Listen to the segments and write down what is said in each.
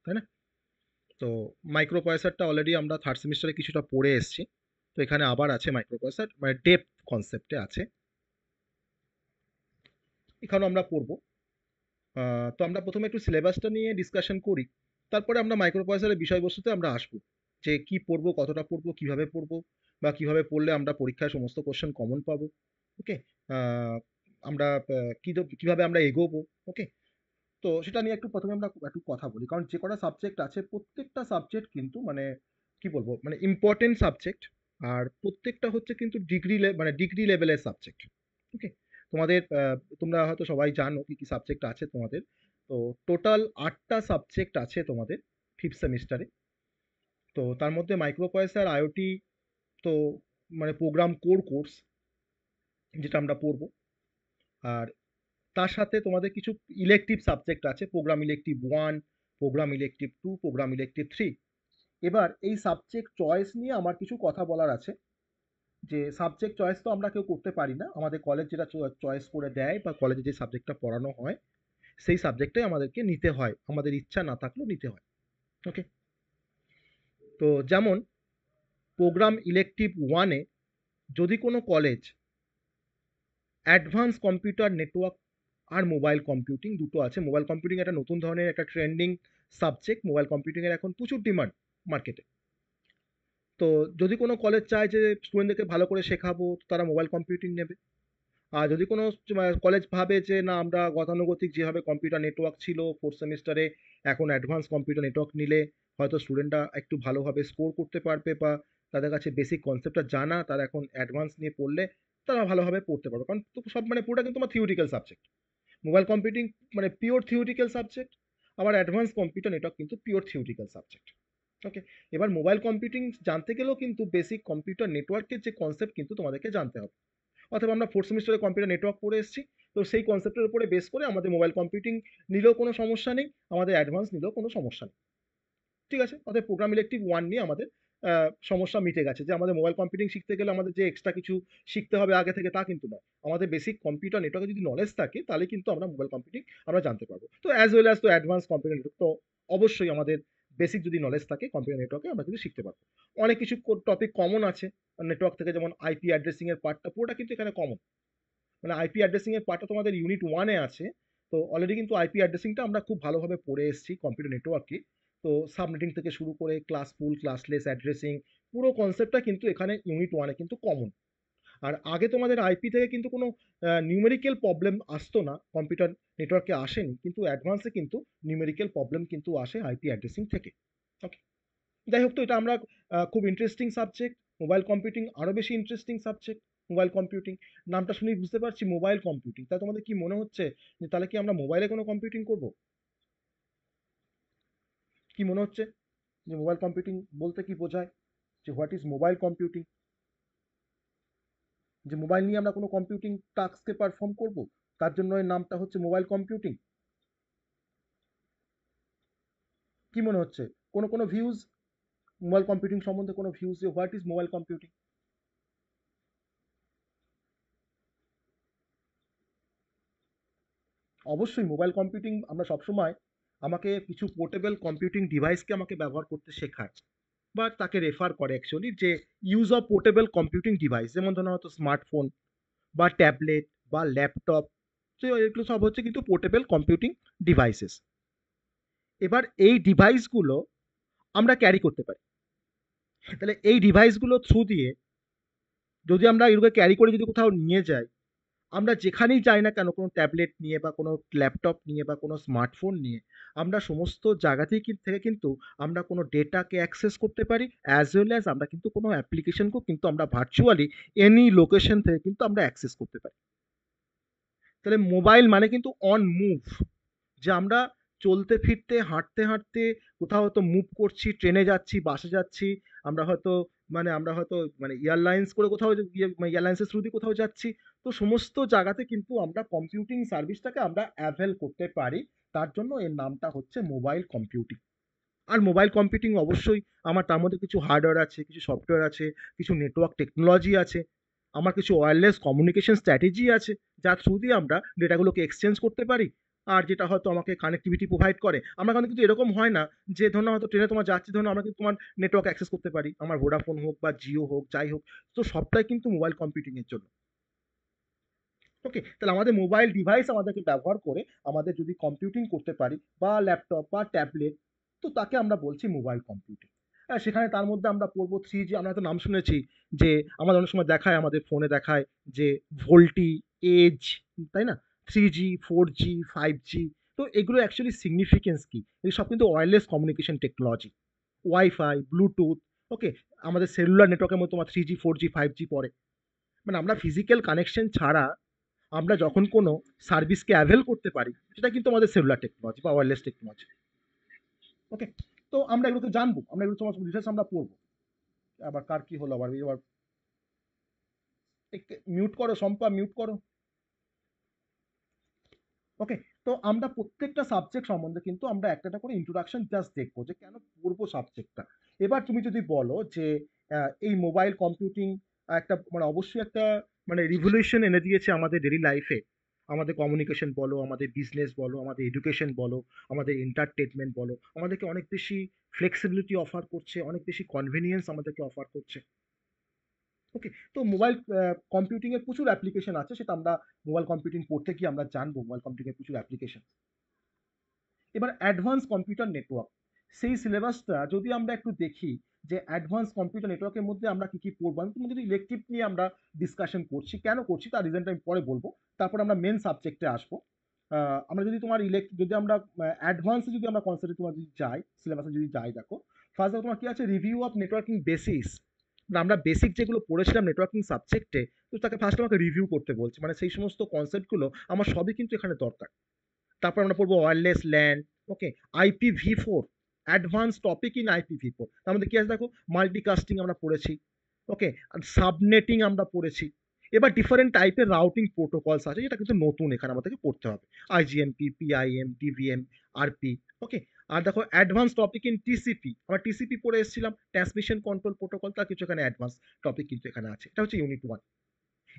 তাই না? তো মাইক্রো প্রসেসরটা অলরেডি আমরা থার্ড সেমিস্টারে কিছুটা পড়ে এসেছি। তো এখানে আবার আছে মাইক্রো প্রসেসর, মানে ডেপথ কনসেপ্টে আছে, এখানেও আমরা পড়বো। তো আমরা প্রথমে একটু সিলেবাসটা নিয়ে ডিসকাশন করি, তারপরে আমরা মাইক্রো প্রসেসরের বিষয়বস্তুতে আমরা আসবো, যে কি পড়বো, কতটা পড়বো, কিভাবে পড়বো, বা কিভাবে পড়লে আমরা পরীক্ষায় সমস্ত কোশ্চেন কমন পাবো। ওকে, আমরা কিভাবে আমরা এগোবো। ওকে, তো সেটা নিয়ে একটু প্রথমে আমরা একটু কথা বলি, কারণ যে কটা সাবজেক্ট আছে প্রত্যেকটা সাবজেক্ট কিন্তু মানে কি বলবো, মানে ইম্পর্টেন্ট সাবজেক্ট। আর প্রত্যেকটা হচ্ছে কিন্তু মানে ডিগ্রি লেভেলের সাবজেক্ট। ওকে, তোমাদের তোমরা হয়তো সবাই জানো কি কি সাবজেক্ট আছে তোমাদের। তো টোটাল 8টা সাবজেক্ট আছে তোমাদের ফিফথ সেমিস্টারে। তো তার মধ্যে মাইক্রো প্রসেসর, আইওটি, তো মানে প্রোগ্রাম কোর কোর্স যেটা আমরা পড়বো। আর তার সাথে তোমাদের কিছু ইলেকটিভ সাবজেক্ট আছে, program elective 1, program elective 2, program elective 3। এবার এই সাবজেক্ট চয়েস নিয়ে আমার কিছু কথা বলার আছে। যে সাবজেক্ট চয়েস তো আমরা কেউ করতে পারি না, আমাদের কলেজ যেটা চয়েস করে দেয় বা কলেজে যে সাবজেক্টটা পড়ানো হয় সেই সাবজেক্টটাই আমাদেরকে নিতে হয়, আমাদের ইচ্ছা না থাকলেও নিতে হয়। ওকে, তো যেমন প্রোগ্রাম ইলেকটিভ 1-এ যদি কোনো কলেজ অ্যাডভান্স কম্পিউটার নেটওয়ার্ক আর মোবাইল কম্পিউটিং দুটো আছে, মোবাইল কম্পিউটিং একটা নতুন ধরনের একটা ট্রেন্ডিং সাবজেক্ট, মোবাইল কম্পিউটিংয়ের এখন প্রচুর ডিমান্ড মার্কেটে। তো যদি কোনো কলেজ চায় যে স্টুডেন্টদেরকে ভালো করে শেখাবো, তো তারা মোবাইল কম্পিউটিং নেবে। আর যদি কোনো কলেজ ভাবে যে না, আমরা গতানুগতিক যেভাবে কম্পিউটার নেটওয়ার্ক ছিল ফোর্থ সেমিস্টারে, এখন অ্যাডভান্স কম্পিউটার নেটওয়ার্ক নিলে হয়তো স্টুডেন্টরা একটু ভালোভাবে স্কোর করতে পারবে, বা তাদের কাছে বেসিক কনসেপ্টটা জানা, তারা এখন অ্যাডভান্স নিয়ে পড়লে তারা ভালোভাবে পড়তে পারবে, কারণ তো সব মানে পুরোটা কিন্তু আমার থিওরিটিক্যাল সাবজেক্ট। মোবাইল কম্পিউটিং মানে পিওর থিওরিটিক্যাল সাবজেক্ট, আবার অ্যাডভান্স কম্পিউটার নেটওয়ার্ক কিন্তু পিওর থিওরিটিক্যাল সাবজেক্ট। ওকে, এবার মোবাইল কম্পিউটিং জানতে গেলেও কিন্তু বেসিক কম্পিউটার নেটওয়ার্কের যে কনসেপ্ট কিন্তু তোমাদেরকে জানতে হবে। অথবা আমরা ফোর্থ সেমিস্টারে কম্পিউটার নেটওয়ার্ক পড়ে এসেছি, তো সেই কনসেপ্টের উপরে বেস করে আমাদের মোবাইল কম্পিউটিং নিলেও কোনো সমস্যা নেই, আমাদের অ্যাডভান্স নিলেও কোনো সমস্যা নেই। ঠিক আছে, অর্থাৎ প্রোগ্রাম ইলেকটিভ 1 নিয়ে আমাদের সমস্যা মিটে গেছে, যে আমাদের মোবাইল কম্পিউটিং শিখতে গেলে আমাদের যে এক্সট্রা কিছু শিখতে হবে আগে থেকে তা কিন্তু নয়। আমাদের বেসিক কম্পিউটার নেটওয়ার্কে যদি নলেজ থাকে তাহলে কিন্তু আমরা মোবাইল কম্পিউটিং আমরা জানতে পারবো। তো অ্যাজ ওয়েল অ্যাজ তো অ্যাডভান্স কম্পিউটার নেটওয়ার্ক, তো অবশ্যই আমাদের বেসিক যদি নলেজ থাকে কম্পিউটার নেটওয়ার্কে আমরা কিন্তু শিখতে পারবো। অনেক কিছু টপিক কমন আছে নেটওয়ার্ক থেকে, যেমন আইপি অ্যাড্রেসিং এর পার্টটা পুরোটা কিন্তু এখানে কমন। মানে আইপি অ্যাড্রেসিং এর পার্টটা তোমাদের ইউনিট 1-এ আছে। তো অলরেডি কিন্তু আইপি অ্যাড্রেসিংটা আমরা খুব ভালোভাবে পড়ে এসেছি কম্পিউটার নেটওয়ার্কে। তো সাবনেটিং থেকে শুরু করে ক্লাসফুল ক্লাসলেস অ্যাড্রেসিং, পুরো কনসেপ্টটা কিন্তু এখানে ইউনিট 1-এ কিন্তু কমন। আর আগে তোমাদের আইপি থেকে কিন্তু কোনো নিউমেরিক্যাল প্রবলেম আসতো না, কম্পিউটার নেটওয়ার্কে আসেনি, কিন্তু অ্যাডভান্সে কিন্তু নিউমেরিক্যাল প্রবলেম কিন্তু আসে আইপি অ্যাড্রেসিং থেকে। ওকে, যাই হোক, তো এটা আমরা খুব ইন্টারেস্টিং সাবজেক্ট। মোবাইল কম্পিউটিং আরও বেশি ইন্টারেস্টিং সাবজেক্ট। মোবাইল কম্পিউটিং নামটা শুনেই বুঝতে পারছি মোবাইল কম্পিউটিং, তা তোমাদের কি মনে হচ্ছে যে তাহলে কি আমরা মোবাইলে কোনো কম্পিউটিং করব? কি মনে হচ্ছে যে মোবাইল কম্পিউটিং বলতে কি বোঝায়, যে হোয়াট ইজ মোবাইল কম্পিউটিং, যে মোবাইল নিয়ে আমরা কোনো কম্পিউটিং টাস্ককে পারফর্ম করব, তার জন্য এর নামটা হচ্ছে মোবাইল কম্পিউটিং? কি মনে হচ্ছে, কোনো কোনো ভিউজ মোবাইল কম্পিউটিং সম্বন্ধে, কোনো ভিউজ যে হোয়াট ইজ মোবাইল কম্পিউটিং? অবশ্যই মোবাইল কম্পিউটিং আমরা সবসময়, আমাকে কিছু পোর্টেবল কম্পিউটিং ডিভাইসকে আমাকে ব্যবহার করতে শেখায়, বা তাকে রেফার করে অ্যাকচুয়ালি, যে use of portable computing device, যেমন ধরুন হয়তো স্মার্টফোন বা ট্যাবলেট বা ল্যাপটপ। তো এগুলো সব হচ্ছে কিন্তু পোর্টেবল কম্পিউটিং ডিভাইসেস। এবার এই ডিভাইসগুলো আমরা ক্যারি করতে পারি, তাহলে এই ডিভাইসগুলো থ্রু দিয়ে যদি আমরা এগুলোকে ক্যারি করে যদি কোথাও নিয়ে যাই, আমরা যেখানেই যাই না কেন, কোনো ট্যাবলেট নিয়ে বা কোনো ল্যাপটপ নিয়ে বা কোনো স্মার্টফোন নিয়ে, আমরা সমস্ত জায়গাতেই থেকে কিন্তু আমরা কোনো ডেটাকে অ্যাক্সেস করতে পারি, অ্যাজ ওয়েল অ্যাজ আমরা কিন্তু কোনো অ্যাপ্লিকেশনকেও কিন্তু আমরা ভার্চুয়ালি এনি লোকেশন থেকে কিন্তু আমরা অ্যাক্সেস করতে পারি। তাহলে মোবাইল মানে কিন্তু অন মুভ, যে আমরা চলতে ফিরতে হাঁটতে হাঁটতে কোথাও হয়তো মুভ করছি, ট্রেনে যাচ্ছি, বাসে যাচ্ছি, আমরা হয়তো এয়ারলাইন্স করে কোথাও এয়ারলাইন্সের থ্রু দিয়ে কোথাও যাচ্ছি। তো সমস্ত জায়গাতে কিন্তু আমরা কম্পিউটিং সার্ভিসটাকে আমরা অ্যাভেল করতে পারি, তার জন্য এর নামটা হচ্ছে মোবাইল কম্পিউটিং। আর মোবাইল কম্পিউটিং অবশ্যই আমার তার মধ্যে কিছু হার্ডওয়্যার আছে, কিছু সফটওয়্যার আছে, কিছু নেটওয়ার্ক টেকনোলজি আছে, আমার কিছু ওয়্যারলেস কমিউনিকেশন স্ট্র্যাটেজি আছে, যার থ্রু দিয়ে আমরা ডেটাগুলোকে এক্সচেঞ্জ করতে পারি, আর যেটা হয়তো আমাকে কানেক্টিভিটি প্রোভাইড করে। আমার কারণে কিন্তু এরকম হয় না যে ধরুন হয়তো ট্রেনে তোমার যাচ্ছি, ধরুন আমরা কিন্তু তোমার নেটওয়ার্ক অ্যাক্সেস করতে পারি। আমার ভোডাফোন হোক বা জিও হোক, যাই হোক। তো সবটাই কিন্তু মোবাইল কম্পিউটিং এর জন্য। ওকে? তাহলে আমাদের মোবাইল ডিভাইস আমাদেরকে ব্যবহার করে আমাদের যদি কম্পিউটিং করতে পারি বা ল্যাপটপ বা ট্যাবলেট, তো তাকে আমরা বলছি মোবাইল কম্পিউটিং। সেখানে তার মধ্যে আমরা পড়বো 3G, আমরা তো নাম শুনেছি যে আমাদের অনেক সময় দেখায়, আমাদের ফোনে দেখায় যে ভোল্টি, এজ, তাই না? 3G, 4G, 5G। তো এগুলো অ্যাকচুয়ালি সিগনিফিকেন্স কি? এগুলো সব কিন্তু wireless communication technology. WiFi, Bluetooth, okay? আমাদের সেলুলার নেটওয়ার্কের মধ্যে তোমার 3G, 4G, 5G পড়ে। মানে আমরা ফিজিক্যাল কানেকশন ছাড়া আমরা যখন কোনো সার্ভিসকে অ্যাভেল করতে পারি, সেটা কিন্তু আমাদের সেলুলার টেকনোলজি বা ওয়্যারলেস টেকনোলজি। ওকে? তো আমরা এগুলোকে জানবো, আমরা এগুলো সমস্ত ডিটেলস আমরা পড়বো। আবার কার কি হলো, আবার এবার মিউট করো, শম্পা মিউট করো। ওকে? তো আমরা প্রত্যেকটা সাবজেক্ট সম্বন্ধে কিন্তু আমরা একটা একটা করে ইন্ট্রোডাকশন জাস্ট দেখবো যে কেন পড়বো সাবজেক্টটা। এবার তুমি যদি বলো যে এই মোবাইল কম্পিউটিং একটা মানে অবশ্যই একটা মানে রিভলিউশন এনে দিয়েছে আমাদের ডেইলি লাইফে। আমাদের কমিউনিকেশন বলো, আমাদের বিজনেস বলো, আমাদের এডুকেশন বলো, আমাদের এন্টারটেনমেন্ট বলো, আমাদেরকে অনেক বেশি ফ্লেক্সিবিলিটি অফার করছে, অনেক বেশি কনভেনিয়েন্স আমাদেরকে অফার করছে। ওকে? তো মোবাইল কম্পিউটিং এর প্রচুর অ্যাপ্লিকেশন আছে, সেটা আমরা মোবাইল কম্পিউটিং পড়তে গিয়ে আমরা জানবো মোবাইল কম্পিউটিং এর প্রচুর অ্যাপ্লিকেশন। এবার অ্যাডভান্স কম্পিউটার নেটওয়ার্ক, সেই সিলেবাসটা যদি আমরা একটু দেখি যে অ্যাডভান্স কম্পিউটার নেটওয়ার্কের মধ্যে আমরা কি কি পড়বো। আমি তোমাদের ইলেকটিভ নিয়ে আমরা ডিসকাশন করছি, কেন করছি তার রিজনটা আমি পরে বলবো। তারপর আমরা মেন সাবজেক্টে আসবো। আমরা যদি তোমার যদি আমরা অ্যাডভান্সে যদি আমরা কনসেপ্টে তোমার যদি যাই, সিলেবাসে যদি যাই, দেখো ফার্স্ট তোমার কি আছে, রিভিউ অফ নেটওয়ার্কিং বেসিস। আমরা বেসিক যেগুলো পড়েছিলাম নেটওয়ার্কিং সাবজেক্টে, তো তাকে ফার্স্ট আমাকে রিভিউ করতে বলছি, মানে সেই সমস্ত কনসেপ্টগুলো আমার সবই কিন্তু এখানে দরকার। তারপর আমরা পড়বো wireless LAN, okay? IPv4, advance topic in IPv4। তার মধ্যে কি আছে দেখো, মাল্টিকাস্টিং আমরা পড়েছি, ওকে? আর সাবনেটিং আমরা পড়েছি। এবার ডিফারেন্ট টাইপের রাউটিং প্রোটোকলস আছে, যেটা কিন্তু নতুন এখানে আমাদেরকে পড়তে হবে। IGMP, PIM, DVM, RP, ওকে? আর দেখো অ্যাডভান্স টপিক ইন TCP, আমরা TCP পড়ে এসেছিলাম, ট্রান্সমিশন কন্ট্রোল প্রোটোকল, তার কিছু এখানে অ্যাডভান্স টপিক কিন্তু এখানে আছে। এটা হচ্ছে ইউনিট 1।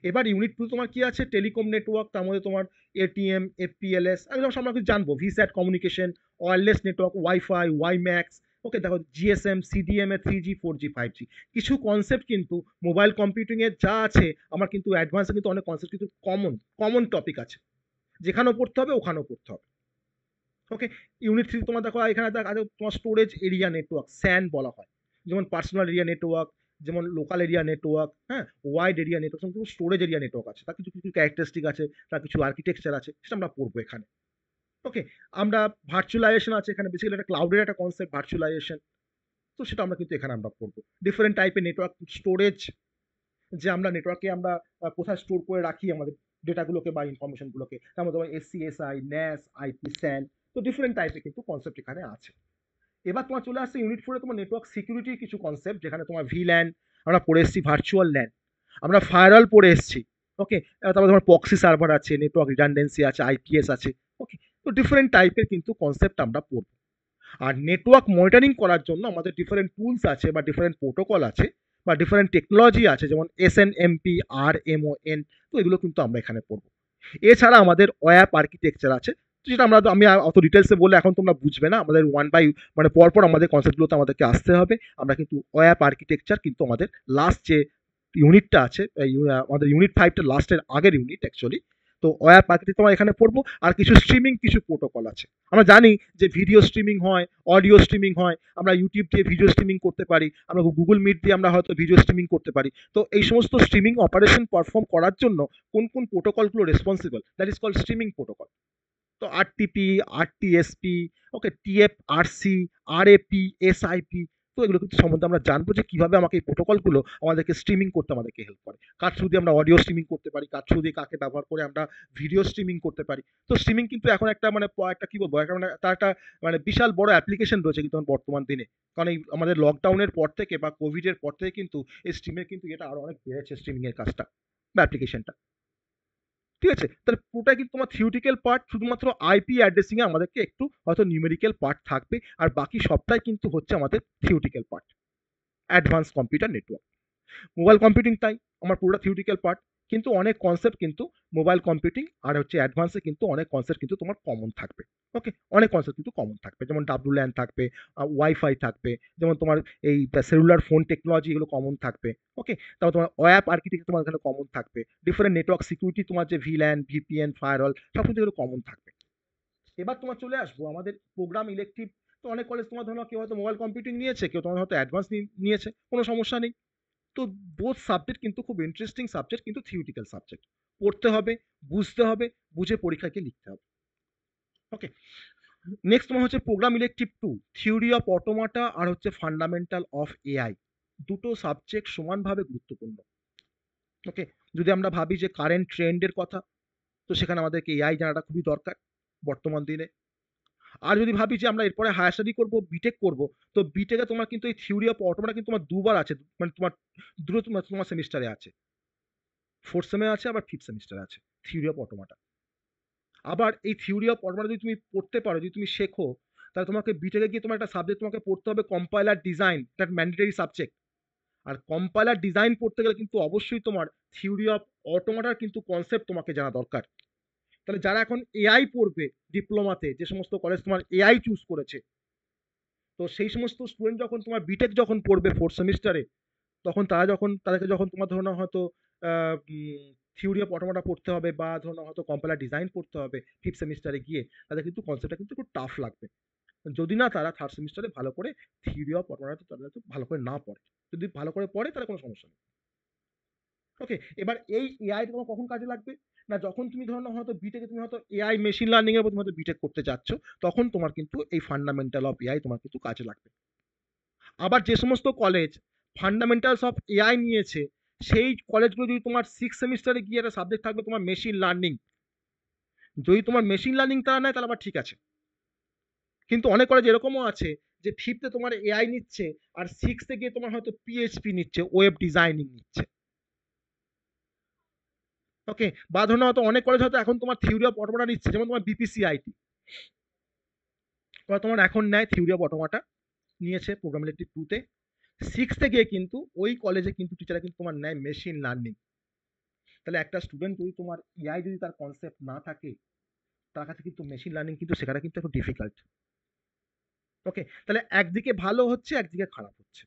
এবার ইউনিট 2 তোমার কি আছে, টেলিকম নেটওয়ার্ক, তার মধ্যে তোমার ATM, FPLS, এগুলো সব আমরা কিছু জানবো। VSAT communication, wireless network, WiFi, WiMAX, okay? দেখো GSM, CDM এ 3G, 4G, 5G, কিছু কনসেপ্ট কিন্তু মোবাইল কম্পিউটিং এর যা আছে, আমার কিন্তু অ্যাডভান্সে কিন্তু অনেক কনসেপ্ট কিন্তু কমন কমন টপিক আছে, যেখানেও পড়তে হবে ওখানেও পড়তে হবে। ওকে? ইউনিট 3 তোমার দেখো এখানে আছে তোমার স্টোরেজ এরিয়া নেটওয়ার্ক, স্যান বলা হয়। যেমন পার্সোনাল এরিয়া নেটওয়ার্ক, যেমন লোকাল এরিয়া নেটওয়ার্ক, হ্যাঁ? Wide area network, storage area network আছে, তার কিছু কিছু ক্যারেক্টারিস্টিক আছে, তার কিছু আর্কিটেকচার আছে, সেটা আমরা পড়বো এখানে। ওকে? আমরা ভার্চুয়ালাইজেশন আছে এখানে, বেসিক্যালি একটা ক্লাউডের একটা কনসেপ্ট ভার্চুয়ালাইজেশন, তো সেটা আমরা কিন্তু এখানে আমরা পড়বো। ডিফারেন্ট টাইপের নেটওয়ার্ক স্টোরেজ, যে আমরা নেটওয়ার্কে আমরা কোথায় স্টোর করে রাখি আমাদের ডেটাগুলোকে বা ইনফরমেশনগুলোকে, তার মধ্যে SCSI, NAS, IP, SAN, তো ডিফারেন্ট টাইপের কিন্তু কনসেপ্ট এখানে আছে। এবার তোমার চলে আসছে ইউনিট 4 তোমার নেটওয়ার্ক সিকিউরিটির কিছু কনসেপ্ট, যেখানে তোমার VLAN আমরা পড়ে এসেছি, ভার্চুয়াল ল্যান আমরা ফায়ারওয়াল পড়ে এসেছি, ওকে? তারপর তোমার প্রক্সি সার্ভার আছে, নেটওয়ার্ক রিডান্ডেন্সি আছে, IPS আছে, ওকে? তো ডিফারেন্ট টাইপের কিন্তু কনসেপ্ট আমরা পড়ব। আর নেটওয়ার্ক মনিটরিং করার জন্য আমাদের ডিফারেন্ট টুলস আছে বা ডিফারেন্ট প্রোটোকল আছে বা ডিফারেন্ট টেকনোলজি আছে, যেমন SNMP, RMON, তো এগুলো কিন্তু আমরা এখানে পড়বো। এছাড়া আমাদের ওয়াপ আর্কিটেকচার আছে, তো যেটা আমি অত ডিটেলসে বলে এখন তোমরা বুঝবে না, আমাদের ওয়ান বাই মানে পরপর আমাদের কনসেপ্টগুলোতে আমাদেরকে আসতে হবে। আমরা কিন্তু ওয়াপ আর্কিটেকচার কিন্তু আমাদের লাস্ট যে ইউনিটটা আছে, আমাদের ইউনিট 5টা লাস্টের আগের ইউনিট অ্যাকচুয়ালি। তো ওয়াপ আর্কিটেকচার আমরা এখানে পড়বো। আর কিছু স্ট্রিমিং কিছু প্রোটোকল আছে, আমরা জানি যে ভিডিও স্ট্রিমিং হয়, অডিও স্ট্রিমিং হয়, আমরা ইউটিউব দিয়ে ভিডিও স্ট্রিমিং করতে পারি, আমরা গুগল মিট দিয়ে আমরা হয়তো ভিডিও স্ট্রিমিং করতে পারি। তো এই সমস্ত স্ট্রিমিং অপারেশন পারফর্ম করার জন্য কোন কোন প্রোটোকলগুলো responsible, that is called streaming protocol. তো RTP, RTSP, okay? TFRC, RAP, SIP, তো এগুলো কিন্তু সম্বন্ধে আমরা জানবো যে কিভাবে আমাকে এই প্রোটোকলগুলো আমাদেরকে স্ট্রিমিং করতে আমাদেরকে হেল্প করে। কার থ্রু দিয়ে আমরা অডিও স্ট্রিমিং করতে পারি, কার থ্রু দিয়ে কাকে ব্যবহার করে আমরা ভিডিও স্ট্রিমিং করতে পারি। তো স্ট্রিমিং কিন্তু এখন একটা মানে একটা কি বলবো, একটা মানে তার একটা মানে বিশাল বড় অ্যাপ্লিকেশন রয়েছে কিন্তু এখন বর্তমান দিনে। কারণ এই আমাদের লকডাউনের পর থেকে বা কোভিডের পর থেকে কিন্তু এই স্ট্রিমের কিন্তু এটা আরো অনেক বেড়েছে, স্ট্রিমিং এর কাজটা বা অ্যাপ্লিকেশনটা। ঠিক আছে? তাহলে পুরোটাই কিন্তু তোমার থিওরিটিক্যাল পার্ট, শুধুমাত্র আইপি অ্যাড্রেসিং এ আমাদেরকে একটু হয়তো নিউমেরিক্যাল পার্ট থাকবে, আর বাকি সবটাই কিন্তু হচ্ছে আমাদের theoretical part. Advance computer network, mobile computing তাই আমার পুরোটা থিওরিটিক্যাল পার্ট। কিন্তু অনেক কনসেপ্ট কিন্তু মোবাইল কম্পিউটিং আর হচ্ছে অ্যাডভান্সে কিন্তু অনেক কনসেপ্ট কিন্তু তোমার কমন থাকবে। ওকে? অনেক কনসেপ্ট কিন্তু কমন থাকবে। যেমন WLAN থাকবে, ওয়াইফাই থাকবে, যেমন তোমার এই সেলুলার ফোন টেকনোলজি এগুলো কমন থাকবে। ওকে? তারপর তোমার ওয়্যাপ আর্কিটেকচার তোমার এখানে কমন থাকবে। ডিফারেন্ট নেটওয়ার্ক সিকিউরিটি তোমার যে VLAN, VPN, ফায়ারওয়াল সব কিন্তু এগুলো কমন থাকবে। এবার তোমার চলে আসবো আমাদের প্রোগ্রাম ইলেকটিভ। তো অনেক কলেজ তোমার ধরো কেউ হয়তো মোবাইল কম্পিউটিং নিয়েছে, কেউ তোমার হয়তো অ্যাডভান্স নিয়েছে, কোনো সমস্যা নেই। তো বোথ সাবজেক্ট কিন্তু খুব ইন্টারেস্টিং সাবজেক্ট, কিন্তু থিওরিটিক্যাল সাবজেক্ট। পড়তে হবে, বুঝতে হবে, বুঝে পরীক্ষায় গিয়ে লিখতে হবে। ওকে? নেক্সট তোমার হচ্ছে প্রোগ্রাম ইলেকটিভ 2, থিওরি অফ অটোমাটা আর হচ্ছে ফান্ডামেন্টাল অফ এআই। দুটো সাবজেক্ট সমানভাবে গুরুত্বপূর্ণ। ওকে? যদি আমরা ভাবি যে কারেন্ট ট্রেন্ডের কথা, তো সেখানে আমাদেরকে এআই জানাটা খুবই দরকার বর্তমান দিনে। আর যদি ভাবি যে আমরা এরপরে হায়ার স্টাডি করবো, বিটেক করবো, তো বিটেকে তোমার কিন্তু এই থিওরি অফ অটোমাটা কিন্তু তোমার দুবার আছে, মানে তোমার দুটো তোমার তোমার সেমিস্টারে আছে। ফোর্থ সেমে আছে, আবার ফিফথ সেমিস্টারে আছে থিওরি অফ অটোমাটা। আবার এই থিওরি অফ অটোমাটা যদি তুমি পড়তে পারো, যদি তুমি শেখো, তাহলে তোমাকে বিটেকে গিয়ে তোমার একটা সাবজেক্ট তোমাকে পড়তে হবে কম্পাইলার ডিজাইন, একটা ম্যান্ডেটরি সাবজেক্ট। আর কম্পাইলার ডিজাইন পড়তে গেলে কিন্তু অবশ্যই তোমার থিওরি অফ অটোমাটার কিন্তু কনসেপ্ট তোমাকে জানা দরকার। তাহলে যারা এখন এআই পড়বে ডিপ্লোমাতে, যে সমস্ত কলেজ তোমার এআই চুজ করেছে, তো সেই সমস্ত স্টুডেন্ট যখন তোমার বিটেক যখন পড়বে ফোর্থ সেমিস্টারে, তখন তাদেরকে যখন তোমার ধরো না হয়তো থিওরি অফ অটোমাটা পড়তে হবে, বা ধরো না হয়তো কম্পাইলার ডিজাইন পড়তে হবে ফিফথ সেমিস্টারে গিয়ে, তাদের কিন্তু কনসেপ্টটা কিন্তু একটু টাফ লাগবে। যদি না তারা থার্ড সেমিস্টারে ভালো করে থিওরি অফ অটোমাটা তারা তো ভালো করে না পড়ে। যদি ভালো করে পড়ে তাহলে কোনো সমস্যা নেই। ওকে? এবার এই এআই তোমার কখন কাজে লাগবে? না, যখন তুমি ধরো না হয়তো বিটেকে তুমি হয়তো এআই মেশিন লার্নিং এর উপর তুমি হয়তো বিটেক করতে যাচ্ছ, তখন তোমার কিন্তু এই ফান্ডামেন্টাল অফ এআই তোমার কিন্তু কাজে লাগবে। আবার যে সমস্ত কলেজ ফান্ডামেন্টালস অফ এআই নিয়েছে, সেই কলেজগুলো যদি তোমার সিক্স সেমিস্টারে গিয়ে একটা সাবজেক্ট থাকবে তোমার মেশিন লার্নিং, যদি তোমার মেশিন লার্নিং তারা নেয় তাহলে আবার ঠিক আছে। কিন্তু অনেক কলেজ এরকমও আছে যে ফিফথে তোমার এআই নিচ্ছে, আর সিক্সথে গিয়ে তোমার হয়তো পিএইচপি নিচ্ছে, ওয়েব ডিজাইনিং নিচ্ছে। ওকে? বা ধরো না হয়তো অনেক কলেজ হয়তো এখন তোমার থিওরি অফ অটোমাটা নিচ্ছে, যেমন তোমার বিপিসিআইটি, ওরা তোমার এখন নেয় থিওরি অফ অটোমাটা, নিয়েছে প্রোগ্রামেটিভ 2-তে। সিক্সথে গিয়ে কিন্তু ওই কলেজে কিন্তু টিচাররা কিন্তু তোমার নেয় মেশিন লার্নিং। তাহলে একটা স্টুডেন্ট যদি তোমার এআই যদি তার কনসেপ্ট না থাকে, তার কাছে কিন্তু মেশিন লার্নিং কিন্তু শেখাটা কিন্তু একটু ডিফিকাল্ট। ওকে? তাহলে একদিকে ভালো হচ্ছে, একদিকে খারাপ হচ্ছে।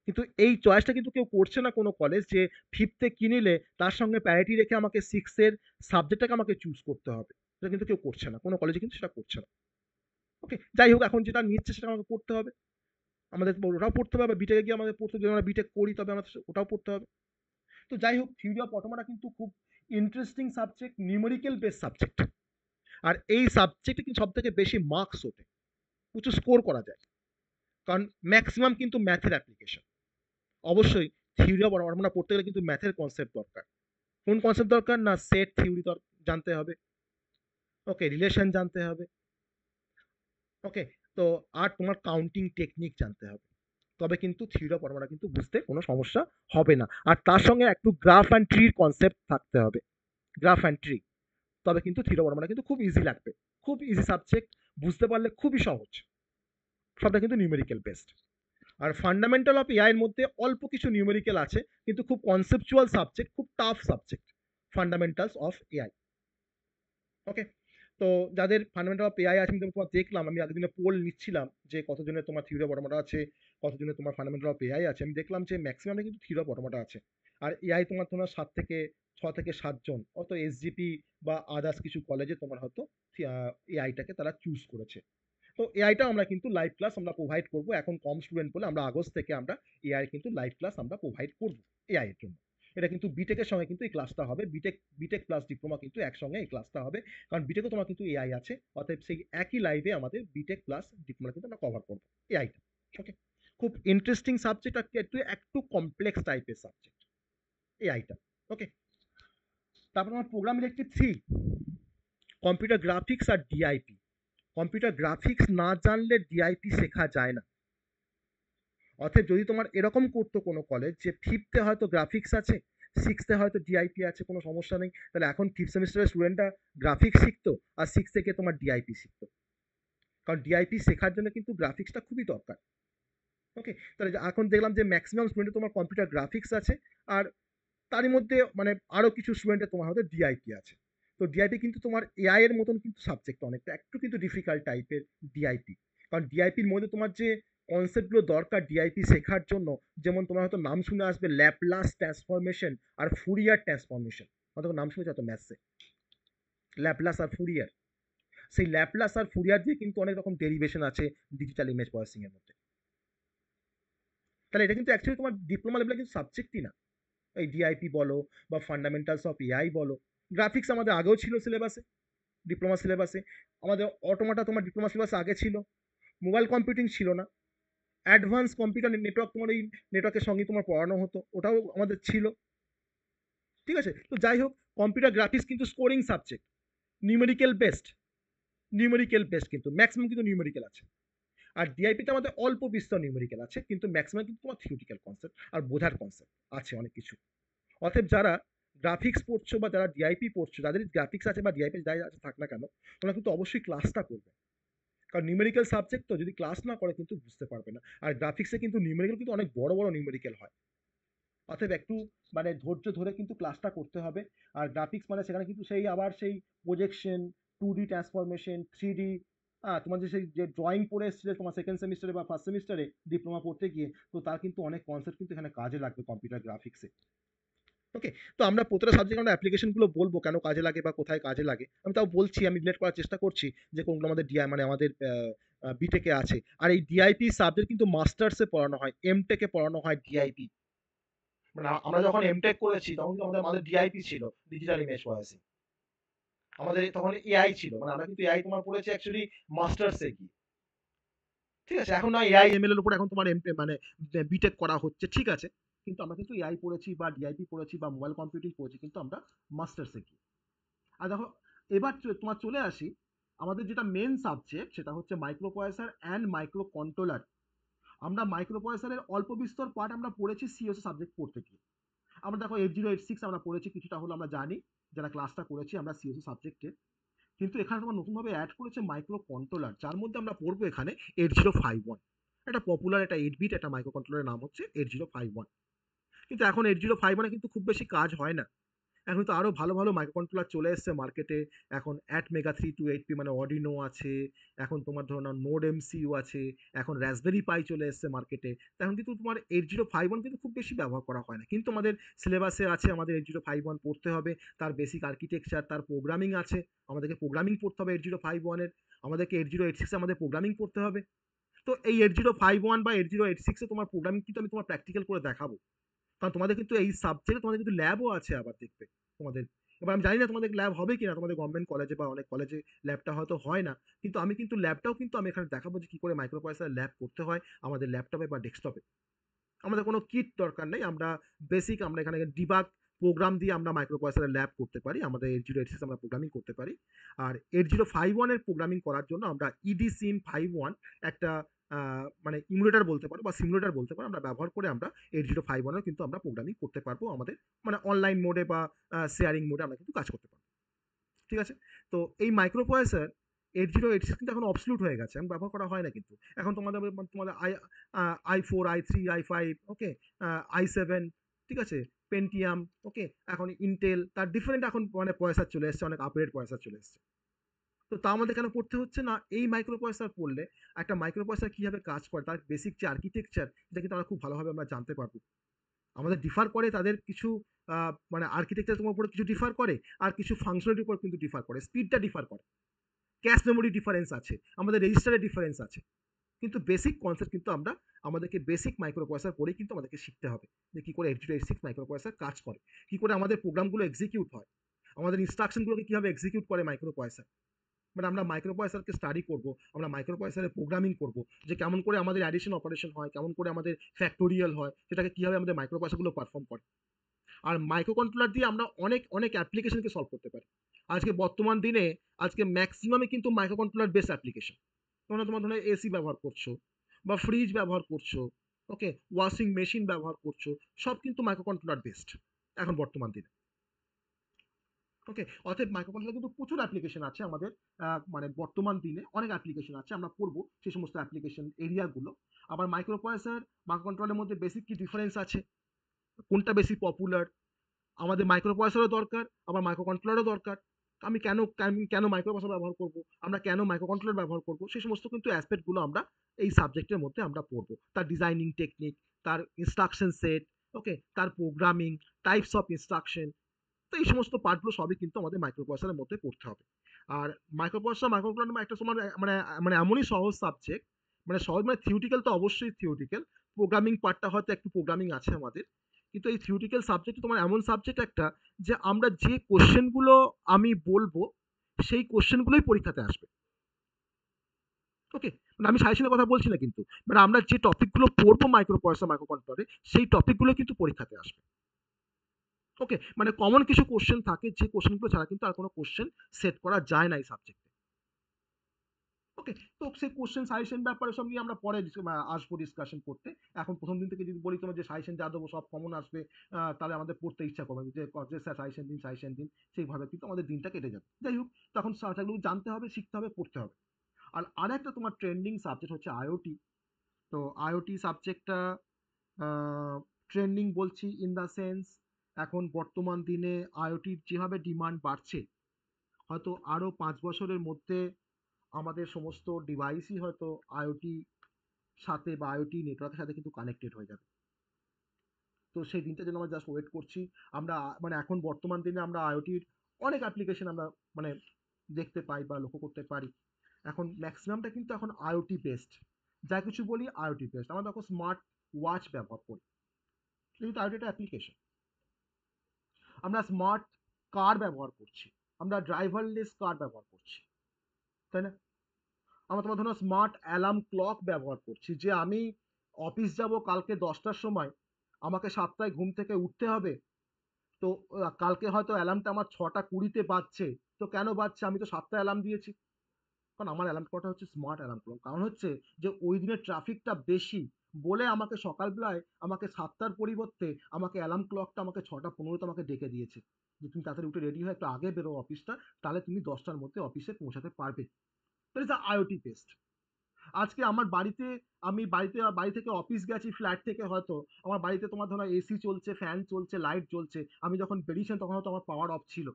কিন্তু এই চয়েসটা কিন্তু কেউ করছে না কোনো কলেজ, যে ফিফথে কি নিলে তার সঙ্গে প্যারিটি রেখে আমাকে সিক্সের সাবজেক্টটাকে আমাকে চুজ করতে হবে। সেটা কিন্তু কেউ করছে না, কোনো কলেজে কিন্তু সেটা করছে না। ওকে? যাই হোক, এখন যেটা নিচ্ছে সেটা আমাকে পড়তে হবে। আমাদের ওটাও পড়তে হবে, আবার বিটেকে গিয়ে আমাদের পড়তে হবে। যদি আমরা বিটেক করি তবে আমাদের ওটাও পড়তে হবে। তো যাই হোক, থিওরি অফ অটোমাটা কিন্তু খুব interesting subject, numerical base subject. আর এই সাবজেক্টে কিন্তু সব থেকে বেশি মার্কস ওঠে, প্রচুর স্কোর করা যায়, কারণ ম্যাক্সিমাম কিন্তু ম্যাথের অ্যাপ্লিকেশন। অবশ্যই থিওরি অফ অটোমাটা পড়তে গেলে কিন্তু ম্যাথের কনসেপ্ট দরকার। কোন কনসেপ্ট দরকার? না, সেট থিওরি জানতে হবে। ওকে? রিলেশন জানতে হবে। ওকে? তো আর তোমার কাউন্টিং টেকনিক জানতে হবে। তবে কিন্তু থিওরি অফ অটোমাটা কিন্তু বুঝতে কোনো সমস্যা হবে না। আর তার সঙ্গে একটু গ্রাফ অ্যান্ড ট্রির কনসেপ্ট থাকতে হবে। গ্রাফ অ্যান্ড ট্রি, তবে কিন্তু থিওরি অফ অটোমাটা কিন্তু খুব ইজি লাগবে। খুব ইজি সাবজেক্ট, বুঝতে পারলে খুবই সহজ। সবটা কিন্তু নিউমেরিক্যাল বেসড। আর ফান্ডামেন্টাল অফ এআই এর মধ্যে অল্প কিছু নিউমেরিক্যাল আছে, কিন্তু খুব কনসেপচুয়াল সাবজেক্ট, খুব tough subject fundamentals of AI. Okay? তো যাদের ফান্ডামেন্টাল অফ এআই আছে, আমি তোমার দেখলাম, আমি আগের দিনে পোল নিচ্ছিলাম যে কতজনের তোমার থিওরি অফ অটোমাটা আছে, কতজনের তোমার ফান্ডামেন্টাল অফ এআই আছে। আমি দেখলাম যে ম্যাক্সিমামে কিন্তু থিওরি অফ অটোমাটা আছে। আর এআই তোমার তোমার 6 থেকে 7 জন অত এসজিপি বা আদার্স কিছু কলেজে তোমার হয়তো এআইটাকে তারা চুজ করেছে। তো এআইটা আমরা কিন্তু লাইভ ক্লাস আমরা প্রোভাইড করব। এখন কম স্টুডেন্ট বলে আমরা আগস্ট থেকে আমরা এআই কিন্তু লাইভ ক্লাস আমরা প্রোভাইড করব এআই এর জন্য। এটা কিন্তু বিটেকের সঙ্গে কিন্তু এই ক্লাসটা হবে। বিটেক প্লাস ডিপ্লোমা কিন্তু একসঙ্গে এই ক্লাসটা হবে। কারণ বিটেকে তোমার কিন্তু এআই আছে। অতএব সেই একই লাইভে আমাদের বিটেক প্লাস ডিপ্লোমা কিন্তু আমরা কভার করব এআইটা। ওকে? খুব ইন্টারেস্টিং সাবজেক্ট, আর একটু একটু কমপ্লেক্স টাইপের সাবজেক্ট এআইটা। ওকে? তারপর আমার প্রোগ্রাম ইলেকট্রিক 3, কম্পিউটার গ্রাফিক্স আর ডিআইপি। কম্পিউটার গ্রাফিক্স না জানলে ডিআইপি শেখা যায় না। অতএব যদি তোমার এরকম করতো কোনো কলেজ যে ফিফথে হয়তো গ্রাফিক্স আছে, সিক্সথে হয়তো ডিআইপি আছে, কোনো সমস্যা নেই। তাহলে এখন ফিফথ সেমিস্টারের স্টুডেন্টরা গ্রাফিক্স শিখতো, আর সিক্স থেকে তোমার ডিআইপি শিখতো। কারণ ডিআইপি শেখার জন্য কিন্তু গ্রাফিক্সটা খুবই দরকার। ওকে? তাহলে এখন দেখলাম যে ম্যাক্সিমাম স্টুডেন্ট তোমার কম্পিউটার গ্রাফিক্স আছে, আর তারই মধ্যে মানে আরো কিছু স্টুডেন্টের তোমার হয়তো ডিআইপি আছে। তো ডিআইপি কিন্তু তোমার এআই এর মতন কিন্তু সাবজেক্ট অনেকটা একটু কিন্তু ডিফিকাল্ট টাইপের ডিআইপি। কারণ ডিআইপির মধ্যে তোমার যে কনসেপ্টগুলো দরকার ডিআইপি শেখার জন্য, যেমন তোমার হয়তো নাম শুনে আসবে ল্যাপলাস ট্রান্সফরমেশন আর ফুরিয়ার ট্রান্সফরমেশন, হয়তো নাম শুনেছো হয়তো ম্যাথসে, ল্যাপলাস আর ফুরিয়ার। সেই ল্যাপলাস আর ফুরিয়ার দিয়ে কিন্তু অনেক রকম ডেরিভেশন আছে ডিজিটাল ইমেজ প্রসেসিং এর মধ্যে। তাহলে এটা কিন্তু অ্যাকচুয়ালি তোমার ডিপ্লোমা লেভেলে কিন্তু সাবজেক্টই না। এই ডিআইপি বলো বা ফান্ডামেন্টালস অফ এআই বলো, গ্রাফিক্স আমাদের আগেও ছিল সিলেবাসে, ডিপ্লোমা সিলেবাসে। আমাদের অটোমাটা তোমার ডিপ্লোমা সিলেবাসে আগে ছিল। মোবাইল কম্পিউটিং ছিল না। অ্যাডভান্স কম্পিউটার নেটওয়ার্ক তোমার এই নেটওয়ার্কের সঙ্গে তোমার পড়ানো হতো, ওটাও আমাদের ছিল। ঠিক আছে, তো যাই হোক, কম্পিউটার গ্রাফিক্স কিন্তু scoring subject, numerical based, numerical based কিন্তু ম্যাক্সিমাম কিন্তু নিউমেরিক্যাল আছে। আর ডিআইপিতে আমাদের অল্প বিস্তর নিউমেরিক্যাল আছে, কিন্তু ম্যাক্সিমাম কিন্তু তোমার থিওরিটিক্যাল কনসেপ্ট আর বোঝার কনসেপ্ট আছে অনেক কিছু। অতএব যারা গ্রাফিক্স পড়ছো বা যারা ডিআইপি পড়ছো, যাদের গ্রাফিক্স আছে বা ডিআইপি যাই আছে থাক না কেন, তোমরা কিন্তু অবশ্যই ক্লাসটা করবে। কারণ নিউমেরিক্যাল সাবজেক্ট তো, যদি ক্লাস না করে কিন্তু বুঝতে পারবে না। আর গ্রাফিক্সে কিন্তু নিউমেরিক্যাল কিন্তু অনেক বড় বড় নিউমেরিক্যাল হয়। অতএব একটু মানে ধৈর্য ধরে কিন্তু ক্লাসটা করতে হবে। আর গ্রাফিক্স মানে সেখানে কিন্তু সেই আবার সেই প্রজেকশন, 2D ট্রান্সফরমেশন, 3D, তোমার যে সেই যে ড্রয়িং পড়ে এসেছিলে তোমার সেকেন্ড সেমিস্টারে বা ফার্স্ট সেমিস্টারে ডিপ্লোমা পড়তে গিয়ে, তো তার কিন্তু অনেক কনসেপ্ট কিন্তু এখানে কাজে লাগবে কম্পিউটার গ্রাফিক্সে। ওকে, তো আমরা প্রতিটা সাবজেক্ট আমরা অ্যাপ্লিকেশনগুলো বলবো কেন কাজে লাগে বা কোথায় কাজে লাগে, আমি তাও বলছি, আমি রিলেট করার চেষ্টা করছি যে কোনগুলো আমাদের ডিআই মানে আমাদের বিটেকে আছে। আর এই ডিআইপি সাবজেক্ট কিন্তু মাস্টার্সে পড়ানো হয়, এমটেকে পড়ানো হয় ডিআইপি। মানে আমরা যখন এমটেক করেছি তখন কিন্তু আমাদের আমাদের ডিআইপি ছিল, ডিজিটাল ইমেজ প্রসেসিং। আমাদের তখন এআই ছিল, মানে আমরা কিন্তু এআই তোমার পড়েছি অ্যাকচুয়ালি মাস্টার্সে গিয়ে। ঠিক আছে, এখন না এআই এমএল এর উপর এখন তোমার মানে বিটেক করা হচ্ছে, ঠিক আছে, কিন্তু আমরা কিন্তু এআই পড়েছি বা ডিআইপি পড়েছি বা মোবাইল কম্পিউটিং পড়েছি কিন্তু আমরা মাস্টার্সে গিয়ে। আর দেখো, এবার তোমার চলে আসি, আমাদের যেটা মেন সাবজেক্ট সেটা হচ্ছে micro processor and micro controller. আমরা মাইক্রো প্রসেসরের অল্প বিস্তর পার্ট আমরা পড়েছি সিএসও সাবজেক্ট পড়তে গিয়ে। আমরা দেখো 8086 আমরা পড়েছি, কিছুটা হলো আমরা জানি যারা ক্লাসটা করেছি আমরা সিএসও সাবজেক্টে। কিন্তু এখানে তোমার নতুনভাবে অ্যাড করেছে মাইক্রো কন্ট্রোলার, যার মধ্যে আমরা পড়বো এখানে 8051। একটা পপুলার একটা 8 বিট একটা মাইক্রো কন্ট্রোলারের নাম হচ্ছে 8051। কিন্তু এখন 8051 কিন্তু খুব বেশি কাজ হয় না। এখন তো আরো ভালো ভালো মাইক্রো কন্ট্রোলার চলে এসেছে মার্কেটে। এখন অ্যাটমেগা 328P মানে অডিনো আছে, এখন তোমার ধরো না নোড এমসিইউ আছে, এখন রাসবেরি পাই চলে এসেছে মার্কেটে। এখন কিন্তু তোমার 8051 কিন্তু খুব বেশি ব্যবহার করা হয় না, কিন্তু আমাদের সিলেবাসে আছে আমাদের 8051 পড়তে হবে। তার বেসিক আর্কিটেকচার, তার প্রোগ্রামিং আছে, আমাদেরকে প্রোগ্রামিং পড়তে হবে 8051 এর। আমাদেরকে 8086 আমাদের প্রোগ্রামিং পড়তে হবে। তো এই 8051 বা 8086 এ তোমার প্রোগ্রামিং কিন্তু আমি তোমার প্র্যাকটিক্যাল করে দেখাবো। কারণ তোমাদের কিন্তু এই সাবজেক্টে তোমাদের কিন্তু ল্যাবও আছে আবার দেখবে তোমাদের। এবার আমি জানি না তোমাদের ল্যাব হবে কিনা তোমাদের গভর্নমেন্ট কলেজে বা অনেক কলেজে ল্যাবটা হয়তো হয় না, কিন্তু আমি কিন্তু ল্যাবটাও কিন্তু আমি এখানে দেখাবো যে কি করে মাইক্রো প্রসেসর ল্যাব করতে হয় আমাদের ল্যাপটপে বা ডেস্কটপে। আমাদের কোনো কিট দরকার নেই, আমরা বেসিক আমরা এখানে ডিবাগ প্রোগ্রাম দিয়ে আমরা মাইক্রো প্রসেসরের ল্যাব করতে পারি, আমাদের 8086 আমরা প্রোগ্রামিং করতে পারি। আর 8051 এর প্রোগ্রামিং করার জন্য আমরা ইডি সিম 51 একটা মানে ইমুলেটর বলতে পারো বা সিমুলেটর বলতে পারো, আমরা ব্যবহার করে আমরা 8051 কিন্তু আমরা প্রোগ্রামিং করতে পারবো আমাদের মানে অনলাইন মোডে বা শেয়ারিং মোডে আমরা কিন্তু কাজ করতে পারবো। ঠিক আছে, তো এই মাইক্রো প্রসেসর 8086 কিন্তু এখন অবসলিউট হয়ে গেছে, এখন ব্যবহার করা হয় না কিন্তু। এখন তোমাদের তোমাদের i4 i3 i5, ওকে, i7, ঠিক আছে, পেন্টিয়াম, ওকে, এখন ইন্টেল, তার ডিফারেন্ট এখন মানে প্রসেসর চলে এসেছে, অনেক আপগ্রেড প্রসেসর চলে এসেছে। তো তা আমাদের কেন পড়তে হচ্ছে না, এই মাইক্রো প্রসেসর পড়লে একটা মাইক্রো প্রসেসর কিভাবে কাজ করে তার বেসিক যে আর্কিটেকচার, এটা কিন্তু আমরা খুব ভালোভাবে আমরা জানতে পারবো। আমাদের ডিফার করে তাদের কিছু মানে আর্কিটেকচার তোমার উপরে কিছু ডিফার করে, আর কিছু ফাংশনালিটির উপর কিন্তু ডিফার করে, স্পিডটা ডিফার করে, ক্যাশ মেমোরি ডিফারেন্স আছে, আমাদের রেজিস্টারের ডিফারেন্স আছে। কিন্তু বেসিক কনসেপ্ট কিন্তু আমরা আমাদেরকে বেসিক মাইক্রো প্রসেসর পড়েই কিন্তু আমাদেরকে শিখতে হবে যে কি করে 8086 মাইক্রো প্রসেসর কাজ করে, কি করে আমাদের প্রোগ্রামগুলো এক্সিকিউট হয়, আমাদের ইনস্ট্রাকশনগুলোকে কিভাবে এক্সিকিউট করে মাইক্রো প্রসেসর। মানে আমরা মাইক্রো প্রসেসরকে স্টাডি করব, আমরা মাইক্রো প্রসেসরে প্রোগ্রামিং করব, যে কেমন করে আমাদের অ্যাডিশন অপারেশন হয়, কেমন করে আমাদের ফ্যাক্টোরিয়াল হয়, সেটাকে কিভাবে আমাদের মাইক্রো প্রসেসরগুলো পারফর্ম করে। আর মাইক্রো কন্ট্রোলার দিয়ে আমরা অনেক অনেক অ্যাপ্লিকেশনকে সলভ করতে পারি। আজকে বর্তমান দিনে আজকে ম্যাক্সিমামে কিন্তু মাইক্রো কন্ট্রোলার বেস অ্যাপ্লিকেশন। তোমরা তোমার ধরনের এসি ব্যবহার করছো বা ফ্রিজ ব্যবহার করছো, ওকে, ওয়াশিং মেশিন ব্যবহার করছো, সব কিন্তু মাইক্রো কন্ট্রোলার বেসড এখন বর্তমান দিনে। ওকে, অতএব মাইক্রো কন্ট্রোলার কিন্তু প্রচুর অ্যাপ্লিকেশন আছে আমাদের, মানে বর্তমান দিনে অনেক অ্যাপ্লিকেশন আছে, আমরা পড়বো সেই সমস্ত অ্যাপ্লিকেশন এরিয়াগুলো। আবার মাইক্রো প্রসেসর মাইক্রো কন্ট্রোলারের মধ্যে বেসিক কি ডিফারেন্স আছে, কোনটা বেশি পপুলার, আমাদের মাইক্রো প্রসেসরও দরকার, আবার মাইক্রো কন্ট্রোলারও দরকার। আমি কেন মাইক্রো প্রসেসর ব্যবহার করব, আমরা কেন মাইক্রো কন্ট্রোলার ব্যবহার করব, সেই সমস্ত কিন্তু অ্যাসপেক্টগুলো আমরা এই সাবজেক্টের মধ্যে আমরা পড়বো। তার ডিজাইনিং টেকনিক, তার ইনস্ট্রাকশন সেট, ওকে, তার প্রোগ্রামিং, টাইপস অফ ইনস্ট্রাকশন, তো এই সমস্ত পার্টগুলো সবই কিন্তু আমাদের মাইক্রো প্রসেসরের মধ্যে পড়তে হবে। আর মাইক্রো প্রসেসর মাইক্রো কন্ট্রোলার একটা সময় মানে মানে এমনই সহজ সাবজেক্ট, মানে সহজ মানে থিওরিটিক্যাল তো অবশ্যই থিওরিটিক্যাল, প্রোগ্রামিং পার্টটা হয়তো একটু প্রোগ্রামিং আছে আমাদের, কিন্তু এই থিওরিটিক্যাল সাবজেক্ট তোমার এমন সাবজেক্ট একটা, যে আমরা যে কোশ্চেনগুলো আমি বলবো সেই কোশ্চেনগুলোই পরীক্ষাতে আসবে। ওকে, মানে আমি সাজেশনের কথা বলছি না কিন্তু, মানে আমরা যে টপিকগুলো পড়বো মাইক্রো প্রসেসর মাইক্রো কন্ট্রোলারে সেই টপিকগুলো কিন্তু পরীক্ষাতে আসবে। ওকে, মানে কমন কিছু কোশ্চেন থাকে যে কোশ্চেনগুলো ছাড়া কিন্তু আর কোনো কোশ্চেন সেট করা যায় না এই সাবজেক্টে। ওকে, তো সেই কোশ্চেন সাজেশন ব্যাপারে সব নিয়ে আমরা পরে আসবো ডিসকাশন করতে। এখন প্রথম দিন থেকে যদি বলি তোমার যে সাজেশন যা দেবো সব কমন আসবে, তাহলে আমাদের পড়তে ইচ্ছা করবে যে স্যার সাজেশন দিন, সেইভাবে কিন্তু আমাদের দিনটা কেটে যাবে। যাই হোক, তখন সেগুলো জানতে হবে, শিখতে হবে, পড়তে হবে। আর আরেকটা তোমার ট্রেন্ডিং সাবজেক্ট হচ্ছে আইওটি। তো আইওটি সাবজেক্টটা ট্রেন্ডিং বলছি ইন দ্য সেন্স, এখন বর্তমান দিনে আইওটির যেভাবে ডিমান্ড বাড়ছে, হয়তো আরো 5 বছরের মধ্যে আমাদের সমস্ত ডিভাইসই হয়তো আইওটি সাথে বা আইওটি নেটওয়ার্কের সাথে কিন্তু কানেক্টেড হয়ে যাবে। তো সেই দিনটা যেন আমরা জাস্ট ওয়েট করছি। আমরা মানে এখন বর্তমান দিনে আমরা আইওটির অনেক অ্যাপ্লিকেশন আমরা মানে দেখতে পাই বা লক্ষ্য করতে পারি। এখন ম্যাক্সিমামটা কিন্তু এখন আইওটি বেসড, যা কিছু বলি আইওটি বেসড। আমরা দেখো স্মার্ট ওয়াচ ব্যবহার করি, কিন্তু আইওটি একটা অ্যাপ্লিকেশন। আমরা স্মার্ট কার ব্যবহার করছি, আমরা ড্রাইভারলেস কার ব্যবহার করছি, তাই না? আমরা তোমার ধরো স্মার্ট অ্যালার্ম ক্লক ব্যবহার করছি, যে আমি অফিস যাব কালকে 10টার সময়, আমাকে 7টায় ঘুম থেকে উঠতে হবে। তো কালকে হয়তো অ্যালার্মটা আমার 6টা 20-তে বাজছে। তো কেন বাজছে? আমি তো 7টায় অ্যালার্ম দিয়েছি। কারণ আমার অ্যালার্ম ক্লকটা হচ্ছে স্মার্ট অ্যালার্ম ক্লক। কারণ হচ্ছে যে ওই দিনের ট্রাফিকটা বেশি বলে আমাকে সকালবেলায় আমাকে 7টার পরিবর্তে আমাকে অ্যালার্ম ক্লকটা আমাকে 6টা 15-তে আমাকে ডেকে দিয়েছে। যে তুমি তাড়াতাড়ি উঠে রেডি হয়ে একটু আগে বেরো অফিসটা, তাহলে তুমি 10টার মধ্যে অফিসে পৌঁছাতে পারবে। That is the IoT based. আজকে আমার বাড়িতে, আমি বাড়ি থেকে অফিস গেছি ফ্ল্যাট থেকে, হয়তো আমার বাড়িতে তোমার ধরো এসি চলছে, ফ্যান চলছে, লাইট জ্বলছে, আমি যখন বেরিয়েছিলাম তখন হয়তো আমার পাওয়ার অফ ছিল।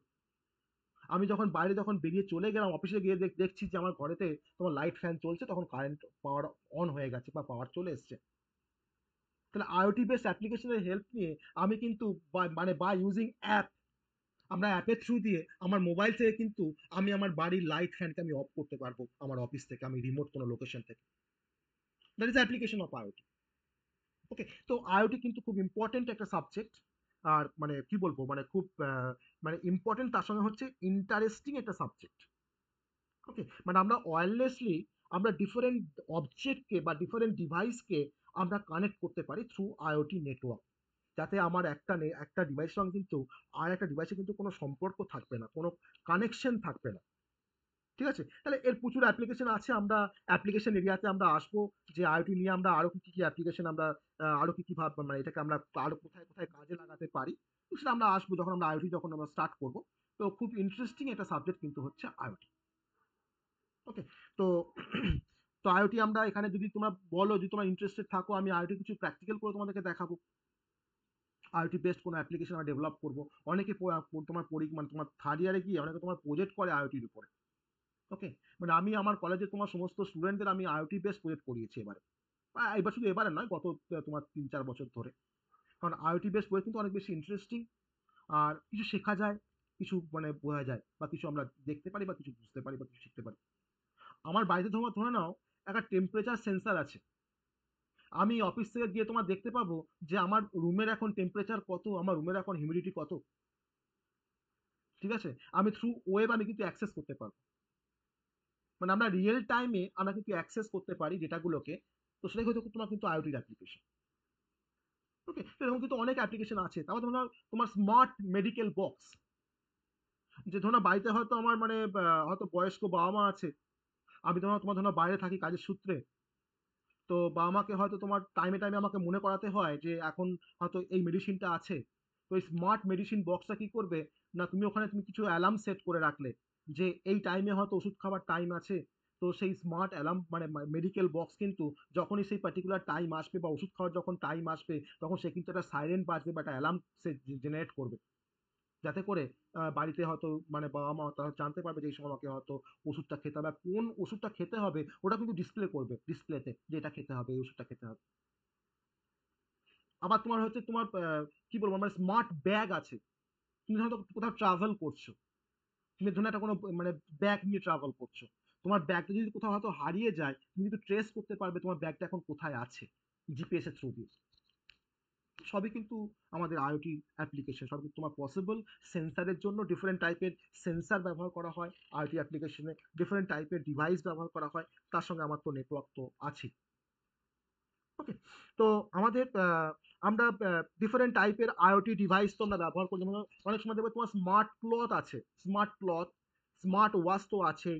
আমি যখন বাইরে যখন বেরিয়ে চলে গেলাম অফিসে গিয়ে দেখছি যে আমার ঘরেতে তোমার লাইট ফ্যান চলছে, তখন কারেন্ট পাওয়ার অন হয়ে গেছে বা পাওয়ার চলে এসছে। তাহলে আইওটি বেসড অ্যাপ্লিকেশনের হেল্প নিয়ে আমি কিন্তু মানে বাই ইউজিং অ্যাপ, আমরা অ্যাপের থ্রু দিয়ে আমার মোবাইল থেকে কিন্তু আমি আমার বাড়ির লাইট ফ্যানকে আমি অফ করতে পারবো আমার অফিস থেকে, আমি রিমোট কোনো লোকেশন থেকে। That is application of IoT. Okay, তো আইওটি কিন্তু খুব ইম্পর্টেন্ট একটা সাবজেক্ট। আর মানে কি বলবো, মানে খুব মানে ইম্পর্টেন্ট, তার সঙ্গে হচ্ছে ইন্টারেস্টিং একটা সাবজেক্ট। ওকে, মানে আমরা ওয়্যারলেসলি আমরা ডিফারেন্ট অবজেক্টকে বা ডিফারেন্ট ডিভাইসকে আমরা কানেক্ট করতে পারি থ্রু আইওটি নেটওয়ার্ক, যাতে আমার একটা ডিভাইসের সঙ্গে কিন্তু আর একটা ডিভাইসে কিন্তু কোনো সম্পর্ক থাকবে না, কোনো কানেকশন থাকবে না। ঠিক আছে, তাহলে এর প্রচুর অ্যাপ্লিকেশন আছে, আমরা অ্যাপ্লিকেশন এরিয়াতে আমরা আসবো, যে আইওটি নিয়ে আমরা আরো কি কি অ্যাপ্লিকেশন আমরা আরো কি কি ভাব মানে এটাকে আমরা আরো কোথায় কোথায় কাজে লাগাতে পারি, তো সেটা আমরা আসবো যখন আমরা আইওটি যখন আমরা স্টার্ট করব। তো খুব ইন্টারেস্টিং একটা সাবজেক্ট কিন্তু হচ্ছে আইওটি। ওকে, তো তো আইওটি আমরা এখানে যদি তোমরা বলো যে তোমরা ইন্টারেস্টেড থাকো, আমি আইওটি কিছু প্র্যাকটিক্যাল করে তোমাদেরকে দেখাবো। আইওটি বেসড কোনো অ্যাপ্লিকেশন আমরা ডেভেলপ করবো। অনেকে তোমার মানে তোমার থার্ড ইয়ারে গিয়ে অনেকে তোমার প্রজেক্ট করে আইওটির উপরে। ওকে, মানে আমি আমার কলেজে তোমার সমস্ত স্টুডেন্টদের আমি আইওটি বেসড প্রজেক্ট করিয়েছি এবারে। এবার শুধু এবারে নয়, গত তোমার 3-4 বছর ধরে। কারণ আইওটি বেসড প্রজেক্ট কিন্তু অনেক বেশি ইন্টারেস্টিং, আর কিছু শেখা যায়, কিছু মানে বোঝা যায়, বা কিছু আমরা দেখতে পারি, বা কিছু বুঝতে পারি, বা কিছু শিখতে পারি। আমার বাড়িতে তোমার ধরে নাও একটা টেম্পারেচার সেন্সার আছে। আমি অফিস থেকে গিয়ে তোমার দেখতে পাবো যে আমার রুমের এখন টেম্পারেচার কত, আমার রুমের এখন হিউমিডিটি কত। ঠিক আছে, আমি থ্রু ওয়েব আমি কিন্তু অ্যাক্সেস করতে পারবো। মানে আমরা রিয়েল টাইমে আমরা কিন্তু অ্যাক্সেস করতে পারি ডেটাগুলোকে। তো সেটাই হয়তো তোমার কিন্তু আইওটির অ্যাপ্লিকেশন। ওকে, তো এরকম কিন্তু অনেক অ্যাপ্লিকেশন আছে। তারপর তোমার তোমার স্মার্ট মেডিকেল বক্স, যে ধরো না বাড়িতে হয়তো আমার মানে হয়তো বয়স্ক বাবা মা আছে, আমি তোমার ধরো বাইরে থাকি কাজের সূত্রে। তো বাবা মাকে হয়তো তোমার টাইমে টাইমে আমাকে মনে করাতে হয় যে এখন হয়তো এই মেডিসিনটা আছে। তো এই স্মার্ট মেডিসিন বক্সটা কি করবে, না তুমি ওখানে তুমি কিছু অ্যালার্ম সেট করে রাখলে যে এই টাইমে হয়তো ওষুধ খাবার টাইম আছে। তো সেই স্মার্ট অ্যালার্ম মানে মেডিকেল বক্স কিন্তু যখনই সেই পার্টিকুলার টাইম আসবে বা ওষুধ খাওয়ার যখন টাইম আসবে, তখন সে কিন্তু একটা সাইরেন বাজবে বা একটা অ্যালার্ম সে জেনারেট করবে। যাতে করে বাড়িতে হয়তো মানে বাবা মা তারা জানতে পারবে যে এই সময় আমাকে হয়তো ওষুধটা খেতে হবে, আর কোন ওষুধটা খেতে হবে ওটা কিন্তু ডিসপ্লে করবে ডিসপ্লেতে যে এটা খেতে হবে, এই ওষুধটা খেতে হবে। আবার তোমার হচ্ছে তোমার কি বলবো মানে স্মার্ট ব্যাগ আছে, তুমি হয়তো কোথাও ট্রাভেল করছো, তুমি ধরুন একটা কোনো মানে ব্যাগ নিয়ে ট্রাভেল করছো, তোমার ব্যাগটা যদি কোথাও হয়তো হারিয়ে যায় তুমি কিন্তু ট্রেস করতে পারবে তোমার ব্যাগটা এখন কোথায় আছে জিপিএস এর থ্রু দিয়ে। সবই কিন্তু আমাদের আইওটি অ্যাপ্লিকেশন, সব কিন্তু তোমার পসিবল। সেন্সারের জন্য ডিফারেন্ট টাইপের সেন্সার ব্যবহার করা হয় আইওটি অ্যাপ্লিকেশনে, ডিফারেন্ট টাইপের ডিভাইস ব্যবহার করা হয়, তার সঙ্গে আমার তো নেটওয়ার্ক তো আছেই। ওকে, তো আমাদের আমরা ডিফারেন্ট টাইপের আইওটি ডিভাইস তো আমরা ব্যবহার করি, যেমন অনেক সময় দেখবে তোমার স্মার্ট ক্লথ আছে, স্মার্ট ক্লথ, স্মার্ট ওয়াচ তো আছে।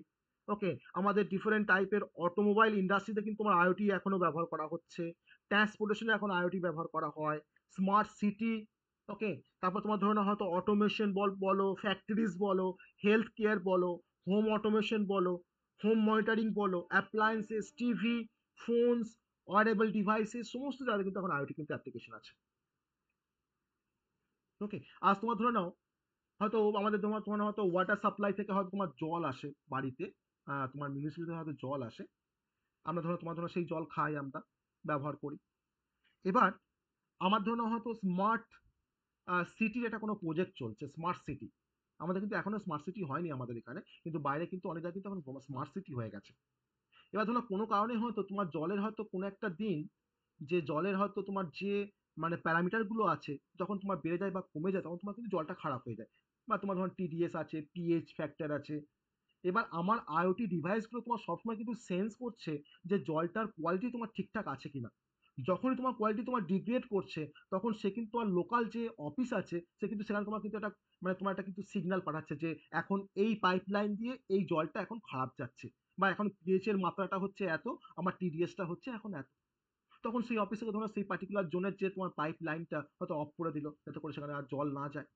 ওকে, আমাদের ডিফারেন্ট টাইপের অটোমোবাইল ইন্ডাস্ট্রিতে কিন্তু তোমার আইওটি এখনো ব্যবহার করা হচ্ছে, ট্রান্সপোর্টেশনে এখন আইওটি ব্যবহার করা হয়, স্মার্ট সিটি। ওকে, তারপর তোমার ধরো না হয়তো অটোমেশন বলো, ফ্যাক্টরিজ বলো, হেলথ কেয়ার বলো, হোম অটোমেশন বলো, হোম মনিটরিং বলো, appliances, TV, phones, wearable devices, সমস্ত জায়গায় কিন্তু এখন আইওটি কিন্তু অ্যাপ্লিকেশন আছে। ওকে, আজ তোমার ধরে নাও হয়তো আমাদের তোমার তোমার হয়তো ওয়াটার সাপ্লাই থেকে হয়তো তোমার জল আসে বাড়িতে, তোমার মিউনিসিপ্যালিটি হয়তো জল আসে, আমরা ধরো তোমার ধরো সেই জল খাই, আমরা ব্যবহার করি। এবার আমার ধরো হয়তো স্মার্ট সিটির একটা কোনো প্রজেক্ট চলছে, স্মার্ট সিটি। আমাদের কিন্তু এখনো স্মার্ট সিটি হয়নি আমাদের এখানে, কিন্তু বাইরে কিন্তু অনেক জায়গায় কিন্তু এখন স্মার্ট সিটি হয়ে গেছে। এবার ধরো কোনো কারণে হয়তো তোমার জলের হয়তো কোনো একটা দিন, যে জলের হয়তো তোমার যে মানে প্যারামিটার গুলো আছে যখন তোমার বেড়ে যায় বা কমে যায় তখন তোমার কিন্তু জলটা খারাপ হয়ে যায়, বা তোমার ধরো টিডিএস আছে, পিএইচ ফ্যাক্টর আছে। এবার আমার আইওটি ডিভাইস গুলো তোমার সবসময় কিন্তু সেন্স করছে যে জলটার কোয়ালিটি তোমার ঠিকঠাক আছে কিনা। যখনই তোমার কোয়ালিটি তোমার ডিগ্রেড করছে তখন সে কিন্তু আর লোকাল যে অফিস আছে সে কিন্তু সেখানে তোমার কিন্তু একটা মানে তোমার একটা কিন্তু সিগন্যাল পাঠাচ্ছে যে এখন এই পাইপলাইন দিয়ে এই জলটা এখন খারাপ যাচ্ছে, বা এখন পিএইচ এর মাত্রাটা হচ্ছে এত, আমার টিডিএসটা হচ্ছে এখন এত। তখন সেই অফিসে ধরো সেই পার্টিকুলার জোনের যে তোমার পাইপ লাইনটা হয়তো অফ করে দিল যাতে করে সেখানে আর জল না যায়।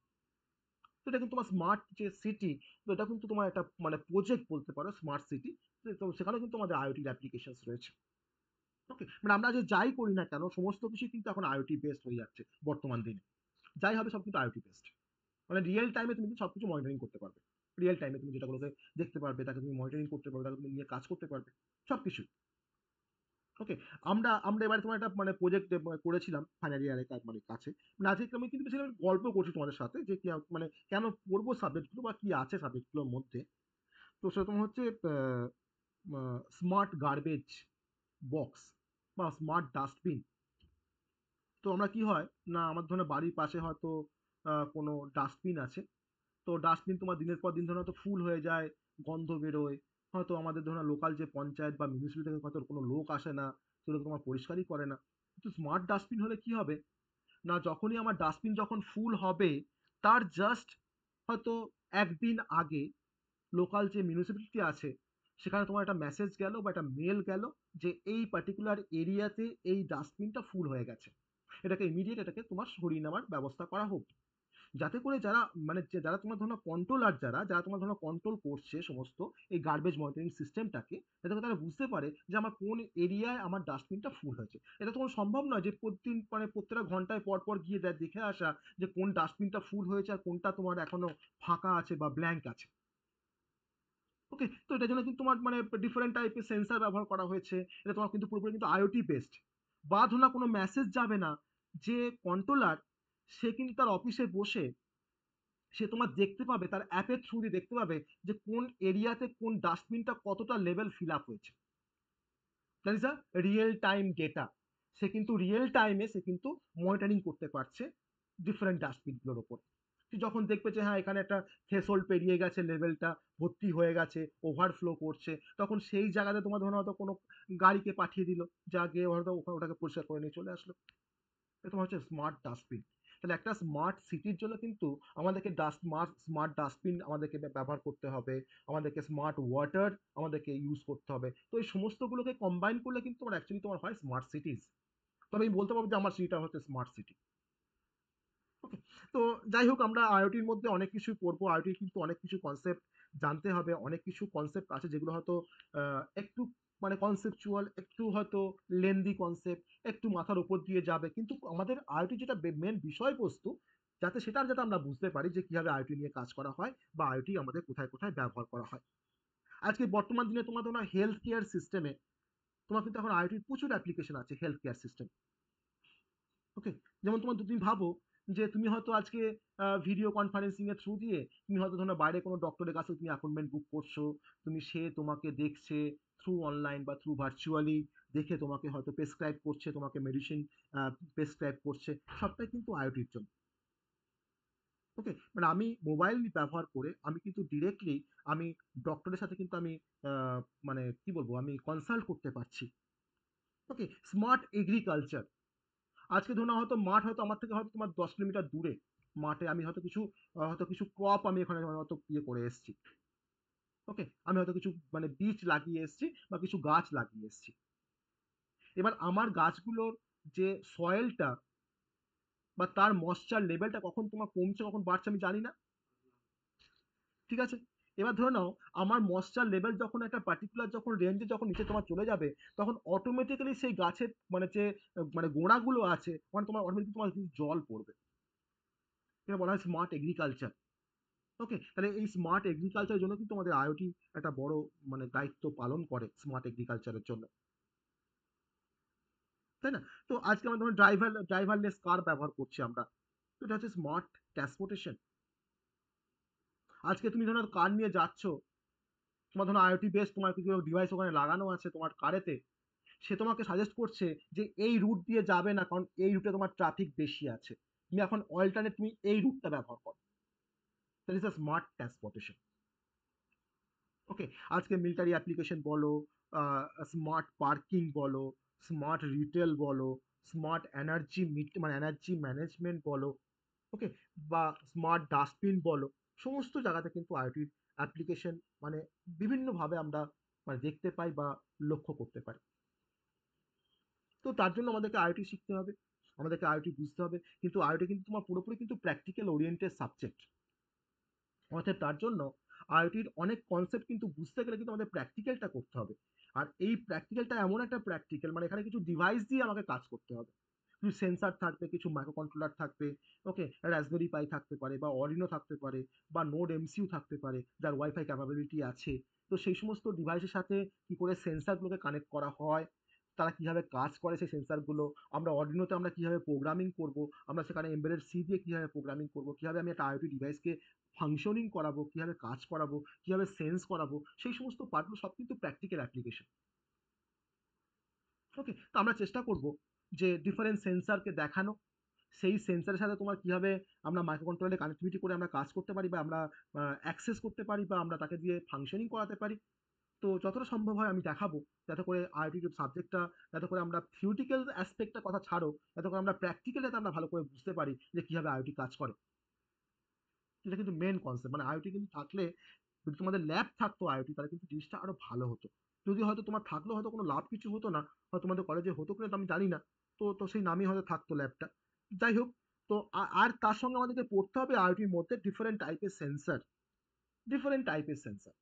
তো এটা কিন্তু তোমার স্মার্ট যে সিটি, তো এটা কিন্তু তোমার একটা মানে প্রজেক্ট বলতে পারো স্মার্ট সিটি। তো সেখানেও কিন্তু আমাদের আইওটি অ্যাপ্লিকেশন রয়েছে। ওকে, মানে আমরা যে যাই করি না কেন সমস্ত কিছু কিন্তু এখন আইওটি বেসড হয়ে যাচ্ছে বর্তমান দিনে। যাই হবে সব কিন্তু আইওটি বেসড, মানে রিয়েল টাইমে তুমি কিন্তু সবকিছু মনিটরিং করতে পারবে, রিয়েল টাইমে তুমি যেটাগুলোকে দেখতে পারবে তাকে তুমি মনিটরিং করতে পারবে, তাকে তুমি নিয়ে কাজ করতে পারবে সবকিছু। ওকে, আমরা আমরা এবারে তোমার একটা মানে প্রজেক্ট করেছিলাম ফাইনাল ইয়ারের মানে কাছে, মানে আজকে আমি কিন্তু বেশি গল্প করছি তোমাদের সাথে যে কি মানে কেন পড়বো সাবজেক্টগুলো বা কি আছে সাবজেক্টগুলোর মধ্যে। তো সেরকম হচ্ছে স্মার্ট গার্বেজ বক্স বা স্মার্ট ডাস্টবিন। তো আমরা কি হয় না আমার ধরনের বাড়ির পাশে হয়তো কোনো ডাস্টবিন আছে, তো ডাস্টবিন তোমার দিনের পর দিন ধরে হয়তো ফুল হয়ে যায়, গন্ধ বেরোয়, হয়তো আমাদের ধরো লোকাল যে পঞ্চায়েত বা মিউনিসিপ্যালিটি থেকে হয়তো কোনো লোক আসে না, সেগুলো তোমার পরিষ্কারই করে না। কিন্তু স্মার্ট ডাস্টবিন হলে কি হবে না যখনই আমার ডাস্টবিন যখন ফুল হবে তার জাস্ট হয়তো একদিন আগে লোকাল যে মিউনিসিপ্যালিটি আছে সেখানে তোমার একটা মেসেজ গেল বা একটা মেল গেল যে এই পার্টিকুলার এরিয়াতে এই ডাস্টবিনটা ফুল হয়ে গেছে, এটাকে ইমিডিয়েট এটাকে তোমার সরিয়ে নেওয়ার ব্যবস্থা করা হোক। যাতে করে যারা মানে যারা তোমার ধরো কন্ট্রোলার, যারা যারা তোমার ধরো কন্ট্রোল করছে সমস্ত এই গার্বেজ মনিটরিং সিস্টেমটাকে, যাতে করে তারা বুঝতে পারে যে আমার কোন এরিয়ায় আমার ডাস্টবিনটা ফুল হয়েছে। এটা তোমার সম্ভব নয় যে প্রতিদিন মানে প্রত্যেকটা ঘন্টায় পর পর গিয়ে দেখে আসা যে কোন ডাস্টবিনটা ফুল হয়েছে আর কোনটা তোমার এখনো ফাঁকা আছে বা ব্ল্যাঙ্ক আছে। ওকে, তো এটার জন্য কিন্তু তোমার মানে ডিফারেন্ট টাইপের সেন্সার ব্যবহার করা হয়েছে, এটা তোমার কিন্তু পুরোপুরি কিন্তু আইওটি বেসড। বা ধরো না কোনো মেসেজ যাবে না, যে কন্ট্রোলার সে কিন্তু তার অফিসে বসে সে তোমার দেখতে পাবে, তার অ্যাপের থ্রু দিয়ে দেখতে পাবে যে কোন এরিয়াতে কোন ডাস্টবিনটা কতটা লেভেল ফিল আপ হয়েছে। That is a real time data. সে কিন্তু রিয়েল টাইমে সে কিন্তু মনিটরিং করতে পারছে ডিফারেন্ট ডাস্টবিনগুলোর ওপর। যখন দেখবে যে হ্যাঁ এখানে একটা থ্রেশহোল্ড পেরিয়ে গেছে, লেভেলটা ভর্তি হয়ে গেছে, ওভারফ্লো করছে, তখন সেই জায়গাতে তোমার ধরো হয়তো কোনো গাড়িকে পাঠিয়ে দিল, যা গিয়ে হয়তো ওটাকে পরিষ্কার করে নিয়ে চলে আসলো। এটা হচ্ছে স্মার্ট ডাস্টবিন। তাহলে একটা স্মার্ট সিটির জন্য কিন্তু আমাদেরকে স্মার্ট ডাস্টবিন আমাদেরকে ব্যবহার করতে হবে, আমাদেরকে স্মার্ট ওয়াটার আমাদেরকে ইউজ করতে হবে। তো এই সমস্তগুলোকে কম্বাইন করলে কিন্তু তোমার অ্যাকচুয়ালি তোমার হয় স্মার্ট সিটিজ। তবে আমি বলতে পারবো যে আমার সিটিটা হচ্ছে স্মার্ট সিটি। ওকে, তো যাই হোক আমরা আইওটির মধ্যে অনেক কিছু পড়বো, আইওটির কিন্তু অনেক কিছু কনসেপ্ট জানতে হবে, অনেক কিছু কনসেপ্ট আছে যেগুলো হয়তো একটু মানে কনসেপচুয়াল, একটু হয়তো লেন্দি কনসেপ্ট, একটু মাথার উপর দিয়ে যাবে, কিন্তু আমাদের আইওটি যেটা মেন বিষয়বস্তু যাতে আমরা বুঝতে পারি যে কিভাবে আইওটি নিয়ে কাজ করা হয় বা আইওটি আমাদের কোথায় কোথায় ব্যবহার করা হয়। আজকে বর্তমান দিনে তোমার ধরো হেলথ কেয়ার সিস্টেমে তোমার কিন্তু এখন আইওটির প্রচুর অ্যাপ্লিকেশন আছে হেলথ কেয়ার সিস্টেম। ওকে, যেমন তুমি ভাবো যে তুমি হয়তো আজকে ভিডিও কনফারেন্সিং এর থ্রু দিয়ে তুমি হয়তো ধরো বাইরে কোনো ডক্টরের কাছে তুমি অ্যাপয়েন্টমেন্ট বুক করছো, সে তোমাকে দেখছে থ্রু অনলাইন বা থ্রু ভার্চুয়ালি, দেখে তোমাকে হয়তো প্রেসক্রাইব করছে, তোমাকে মেডিসিন প্রেসক্রাইব করছে, সবটাই কিন্তু আইওটির জন্য। ওকে, মানে আমি মোবাইল ব্যবহার করে আমি কিন্তু ডিরেক্টলি আমি ডক্টরের সাথে কিন্তু আমি আহ, মানে কি বলবো আমি কনসাল্ট করতে পারছি। ওকে, স্মার্ট এগ্রিকালচার। আজকে ধরুন হয়তো মাঠ হয়তো আমার থেকে হয়তো তোমার 10 কিলোমিটার দূরে, মাঠে আমি হয়তো কিছু ক্রপ আমি এখানে হয়তো ইয়ে করে এসেছি। ওকে, আমি হয়তো কিছু মানে বীজ লাগিয়ে এসেছি বা কিছু গাছ লাগিয়ে এসেছি। এবার আমার গাছগুলোর যে সয়েলটা বা তার ময়েশ্চার লেভেলটা কখন তোমার কমছে কখন বাড়ছে আমি জানি না। ঠিক আছে, এবার ধরে নাও আমার ময়েশ্চার লেভেল যখন একটা পার্টিকুলার যখন রেঞ্জে যখন নিচে তোমার চলে যাবে, তখন অটোমেটিক্যালি সেই গাছের মানে যে মানে গোড়াগুলো আছে মানে তোমার অটোমেটিক তোমার কিন্তু জল পড়বে। এটা বলা হয় স্মার্ট এগ্রিকালচার। ওকে, তাহলে এই স্মার্ট এগ্রিকালচারের জন্য কিন্তু আমাদের আইওটি একটা বড় মানে দায়িত্ব পালন করে স্মার্ট এগ্রিকালচারের জন্য, তাই না? তো আজকে আমরা ধরুন ড্রাইভারলেস কার ব্যবহার করছি আমরা, তো এটা হচ্ছে স্মার্ট ট্রান্সপোর্টেশন। আজকে তুমি ধরো কার নিয়ে যাচ্ছ, তোমার ধরো আইওটি বেস তোমার কিছু ডিভাইস ওখানে লাগানো আছে তোমার কারেতে, সে তোমাকে সাজেস্ট করছে যে এই রুট দিয়ে যাবে না কারণ এই রুটে তোমার ট্রাফিক বেশি আছে, তুমি এখন অল্টারনেট তুমি এই রুটটা ব্যবহার করো। That is a smart transportation. Okay, আজকে মিলিটারি অ্যাপ্লিকেশন বলো, স্মার্ট পার্কিং বলো, স্মার্ট রিটেল বলো, স্মার্ট এনার্জি মানে এনার্জি ম্যানেজমেন্ট বলো, ওকে, বা স্মার্ট ডাস্টবিন বলো, সমস্ত জায়গাতে কিন্তু আইওটির অ্যাপ্লিকেশন মানে বিভিন্নভাবে আমরা মানে দেখতে পাই বা লক্ষ্য করতে পারি। তো তার জন্য আমাদেরকে আইওটি শিখতে হবে, আমাদেরকে আইওটি বুঝতে হবে, কিন্তু আইওটি কিন্তু তোমার পুরোপুরি কিন্তু প্র্যাকটিক্যাল ওরিয়েন্টেড সাবজেক্ট। অতএব তার জন্য আইওটির অনেক কনসেপ্ট কিন্তু বুঝতে গেলে কিন্তু আমাদের প্র্যাকটিক্যালটা করতে হবে। আর এই প্র্যাকটিক্যালটা এমন একটা প্র্যাকটিক্যাল মানে এখানে কিছু ডিভাইস দিয়ে আমাকে কাজ করতে হবে, কিছু সেন্সার থাকবে, কিছু মাইক্রো কন্ট্রোলার থাকবে, ওকে, রাসবেরি পাই থাকতে পারে বা অরিনো থাকতে পারে বা নোড এমসিইউ থাকতে পারে যার ওয়াইফাই ক্যাপাবিলিটি আছে। তো সেই সমস্ত ডিভাইসের সাথে কি করে সেন্সারগুলোকে কানেক্ট করা হয়, তারা কিভাবে কাজ করে সেই সেন্সারগুলো, আমরা অর্ডিনোতে আমরা কিভাবে প্রোগ্রামিং করব, আমরা সেখানে এমবেডেড সি দিয়ে কিভাবে প্রোগ্রামিং করব, কিভাবে আমি একটা আইওটি ডিভাইসকে ফাংশনিং করাবো, কিভাবে কাজ করাবো, কিভাবে সেন্স করাবো, সেই সমস্ত পার্টগুলো সব কিন্তু প্র্যাকটিক্যাল অ্যাপ্লিকেশন। ওকে, তো আমরা চেষ্টা করব যে ডিফারেন্ট সেন্সারকে দেখানো, সেই সেন্সারের সাথে তোমার কিভাবে আমরা মাইক্রো কন্ট্রোলারে কানেক্টিভিটি করে আমরা কাজ করতে পারি বা আমরা অ্যাক্সেস করতে পারি বা আমরা তাকে দিয়ে ফাংশনিং করাতে পারি। তো যতটা সম্ভব হয় আমি দেখাবো, যাতে করে আইওটি সাবজেক্টটা, যাতে করে আমরা থিওরিটিক্যাল অ্যাসপেক্টটা কথা ছাড়ো, যাতে করে আমরা প্র্যাকটিক্যালি আমরা ভালো করে বুঝতে পারি যে কিভাবে আইওটি কাজ করে। এটা কিন্তু মেন কনসেপ্ট, মানে আইওটি কিন্তু থাকলে, যদি তোমাদের ল্যাব থাকতো আইওটি তাহলে কিন্তু জিনিসটা আরো ভালো হতো। যদি হয়তো তোমার থাকলেও হয়তো কোনো লাভ কিছু হতো না, হয়তো তোমাদের কলেজে হতো কিনা আমি জানি না। তো সেই নামই হয়তো থাকতো ল্যাবটা। যাই হোক, তো আর তার সঙ্গে আমাদেরকে পড়তে হবে আইওটির মধ্যে ডিফারেন্ট টাইপের সেন্সার, ডিফারেন্ট টাইপের সেন্সার।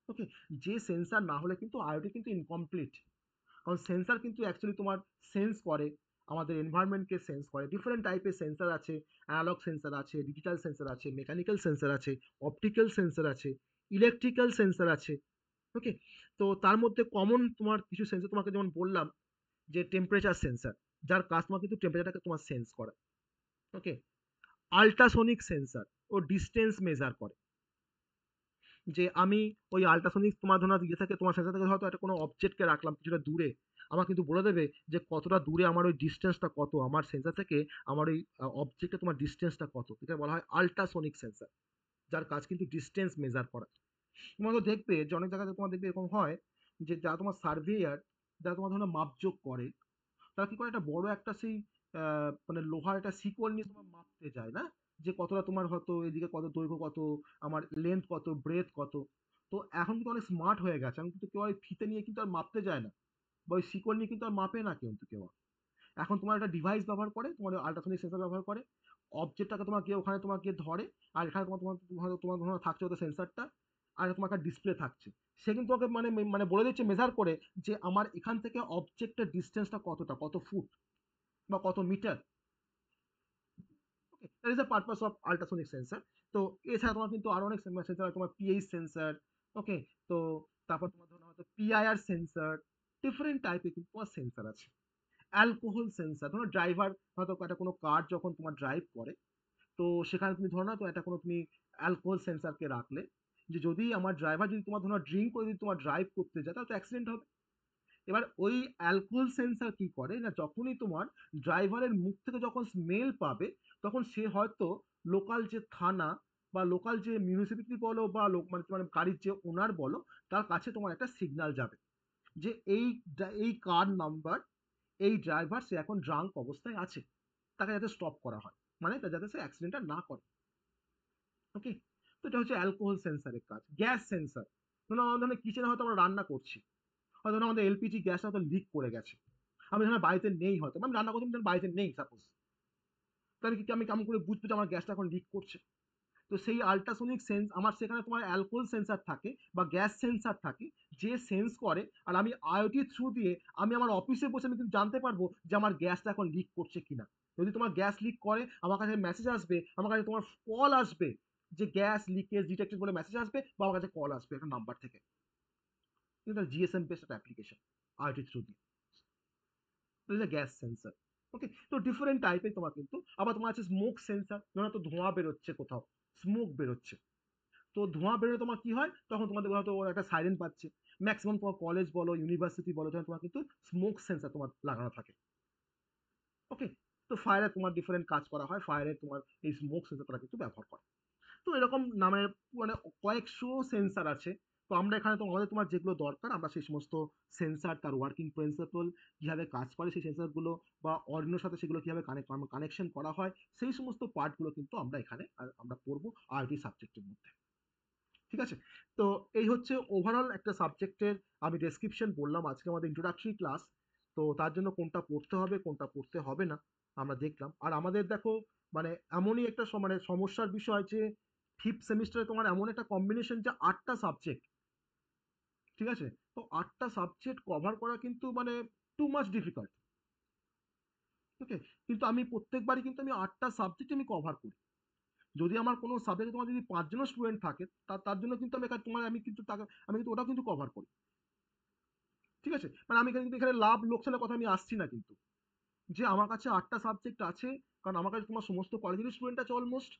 ওকে, যে সেন্সার না হলে কিন্তু আইওটি কিন্তু ইনকমপ্লিট। কারণ সেন্সার কিন্তু অ্যাকচুয়ালি তোমার সেন্স করে, আমাদের এনভায়রনমেন্টকে সেন্স করে। ডিফারেন্ট টাইপের সেন্সার আছে, অ্যানালগ সেন্সার আছে, ডিজিটাল সেন্সার আছে, মেকানিক্যাল সেন্সার আছে, অপটিক্যাল সেন্সার আছে, ইলেকট্রিক্যাল সেন্সার আছে। ওকে, তো তার মধ্যে কমন তোমার কিছু সেন্সার তোমাকে যেমন বললাম যে টেম্পারেচার সেন্সার, যার কাজ তোমার কিন্তু টেম্পারেচারটাকে তোমার সেন্স করা। ওকে, আল্ট্রাসোনিক সেন্সার ও ডিস্টেন্স মেজার করে, যে আমি ওই আল্ট্রাসনিক তোমার ধরো ইয়ে থেকে তোমার সেন্সার থেকে হয়তো একটা কোনো অবজেক্টকে রাখলাম কিছুটা দূরে, আমার কিন্তু বলে দেবে যে কতটা দূরে আমার ওই ডিস্টেন্সটা কত, আমার সেন্সার থেকে আমার ওই অবজেক্টে তোমার ডিস্টেন্সটা কত, এটা বলা হয় আল্ট্রাসনিক সেন্সার, যার কাজ কিন্তু ডিস্টেন্স মেজার করা। তোমরা তো দেখবে যে অনেক জায়গাতে তোমার দেখবে এরকম হয় যে যারা তোমার সার্ভেয়ার, যারা তোমার ধরো মাপজোক করে, তারা কি করে একটা বড় একটা সেই মানে লোহার একটা শিকল নিয়ে তোমার মাপতে যায় না, যে কতটা তোমার হয়তো এদিকে কত দৈর্ঘ্য কত, আমার লেন্থ কত, ব্রেথ কত। তো এখন কিন্তু অনেক স্মার্ট হয়ে গেছে, এখন কিন্তু কেউ আর ফিতে নিয়ে কিন্তু আর মাপতে যায় না বা ওই শিকল নিয়ে কিন্তু আর মাপে না কিন্তু কেউ আর। এখন তোমার একটা ডিভাইস ব্যবহার করে, তোমার আল্ট্রাসনিক সেন্সর ব্যবহার করে, অবজেক্টটাকে তোমার গিয়ে ওখানে তোমার গিয়ে ধরে, আর এখানে তোমার তোমার হয়তো তোমার ধরো থাকছে ওদের সেন্সারটা, আর তোমার একটা ডিসপ্লে থাকছে, সে কিন্তু ওকে মানে মানে বলে দিচ্ছে মেজার করে যে আমার এখান থেকে অবজেক্টের ডিস্টেন্সটা কতটা, কত ফুট বা কত metre. Okay, that is the purpose of ultrasonic sensor. তো এছাড়া তোমার কিন্তু আরো অনেক সেন্সার, তোমার পিএইচ সেন্সার, ওকে, তো তারপর তোমার ধরো হয়তো পিআইআর সেন্সার, ডিফারেন্ট টাইপের কিন্তু তোমার সেন্সার আছে। অ্যালকোহল সেন্সার, ধরো ড্রাইভার হয়তো একটা কোনো কার যখন তোমার ড্রাইভ করে, তো সেখানে তুমি ধরো না তো একটা কোনো তুমি অ্যালকোহল সেন্সারকে রাখলে, যে যদি আমার ড্রাইভার যদি তোমার ধরো ড্রিঙ্ক করে যদি তোমার ড্রাইভ করতে যায় তাহলে তো অ্যাক্সিডেন্ট হবে। এবার ওই অ্যালকোহল সেন্সার কি করে না, যখনই তোমার ড্রাইভারের মুখ থেকে যখন স্মেল পাবে, তখন সে হয়তো লোকাল যে থানা বা লোকাল যে মিউনিসিপ্যালিটি বলো বা লোক মানে তোমার গাড়ির যে ওনার বলো, তার কাছে তোমার একটা সিগন্যাল যাবে যে এই কার নাম্বার, এই ড্রাইভার সে এখন ড্রাঙ্ক অবস্থায় আছে, তাকে যাতে স্টপ করা হয়, মানে যাতে সে অ্যাক্সিডেন্টটা না করে। ওকে, তো এটা হচ্ছে অ্যালকোহল সেন্সারের কাজ। গ্যাস সেন্সার, ধরুন আমাদের কিচেনে হয়তো আমরা রান্না করছি, হয়তো আমাদের এলপিজি গ্যাসটা হয়তো লিক করে গেছে, আমি ধরুন বাড়িতে নেই, হয়তো আমি রান্না করছি ধরুন বাড়িতে নেই সাপোজ, তাহলে কি আমি কেমন করে বুঝবো যে আমার গ্যাসটা এখন লিক করছে? তো সেই আল্ট্রাসোনিক সেন্স আমার সেখানে তোমার অ্যালকোহল সেন্সার থাকে বা গ্যাস সেন্সার থাকে, যে সেন্স করে, আর আমি আইওটি থ্রু দিয়ে আমি আমার অফিসে বসে আমি কিন্তু জানতে পারবো যে আমার গ্যাসটা এখন লিক করছে কিনা। যদি তোমার গ্যাস লিক করে আমার কাছে মেসেজ আসবে, আমার কাছে তোমার কল আসবে, যে গ্যাস লিকেজ ডিটেক্টেড বলে মেসেজ আসবে, বা আমার কাছে কল আসবে একটা নাম্বার থেকে, কিন্তু জিএসএম বেসড একটা অ্যাপ্লিকেশন আইওটি থ্রু দিয়ে, গ্যাস সেন্সার। ওকে, তো ডিফারেন্ট টাইপের তোমার কিন্তু আবার তোমার আছে স্মোক সেন্সার, ধরো তো ধোঁয়া বেরোচ্ছে কোথাও, স্মোক বেরোচ্ছে, তো ধোঁয়া বেরোলে তোমার কি হয়, তখন তোমাদের হয়তো একটা সাইরেন পাচ্ছে। ম্যাক্সিমাম তোমার কলেজ বলো ইউনিভার্সিটি বলো তখন তোমার কিন্তু স্মোক সেন্সার তোমার লাগানো থাকে। ওকে, তো ফায়ারে তোমার ডিফারেন্ট কাজ করা হয়, ফায়ারে তোমার এই স্মোক সেন্সার তারা কিন্তু ব্যবহার করে। তো এরকম নামের মানে কয়েকশো সেন্সার আছে। তো আমরা এখানে তো আমাদের তোমার যেগুলো দরকার আমরা সেই সমস্ত সেন্সার, তার ওয়ার্কিং প্রিন্সিপল, কিভাবে কাজ করে সেই সেন্সারগুলো, বা অন্যের সাথে সেগুলো কিভাবে কানেকশন করা হয়, সেই সমস্ত পার্টগুলো কিন্তু আমরা এখানে আমরা পড়বো আইটি সাবজেক্টের মধ্যে। ঠিক আছে, তো এই হচ্ছে ওভারঅল একটা সাবজেক্টের আমি ডেসক্রিপশন বললাম আজকে আমাদের ইন্ট্রোডাক্টরি ক্লাস। তো তার জন্য কোনটা পড়তে হবে কোনটা পড়তে হবে না আমরা দেখলাম। আর আমাদের দেখো মানে এমনই একটা মানে সমস্যার বিষয় যে ফিফথ সেমিস্টারে তোমার এমন একটা কম্বিনেশন যে 8টা সাবজেক্ট, ঠিক আছে, তো 8টা সাবজেক্ট কভার করা কিন্তু মানে টু মাচ ডিফিকাল্ট। ওকে, কিন্তু আমি প্রত্যেকবারই কিন্তু আমি 8টা সাবজেক্ট আমি কভার করি। যদি আমার কোনো সাবজেক্টে তোমার যদি 5 জনও স্টুডেন্ট থাকে, তার জন্য কিন্তু আমি তোমার আমি কিন্তু ওটাও কিন্তু কভার করি। ঠিক আছে, মানে আমি কিন্তু এখানে লাভ লোকসানের কথা আমি আসছি না কিন্তু, যে আমার কাছে 8টা সাবজেক্ট আছে, কারণ আমার কাছে তোমার সমস্ত কলেজের স্টুডেন্ট আছে অলমোস্ট।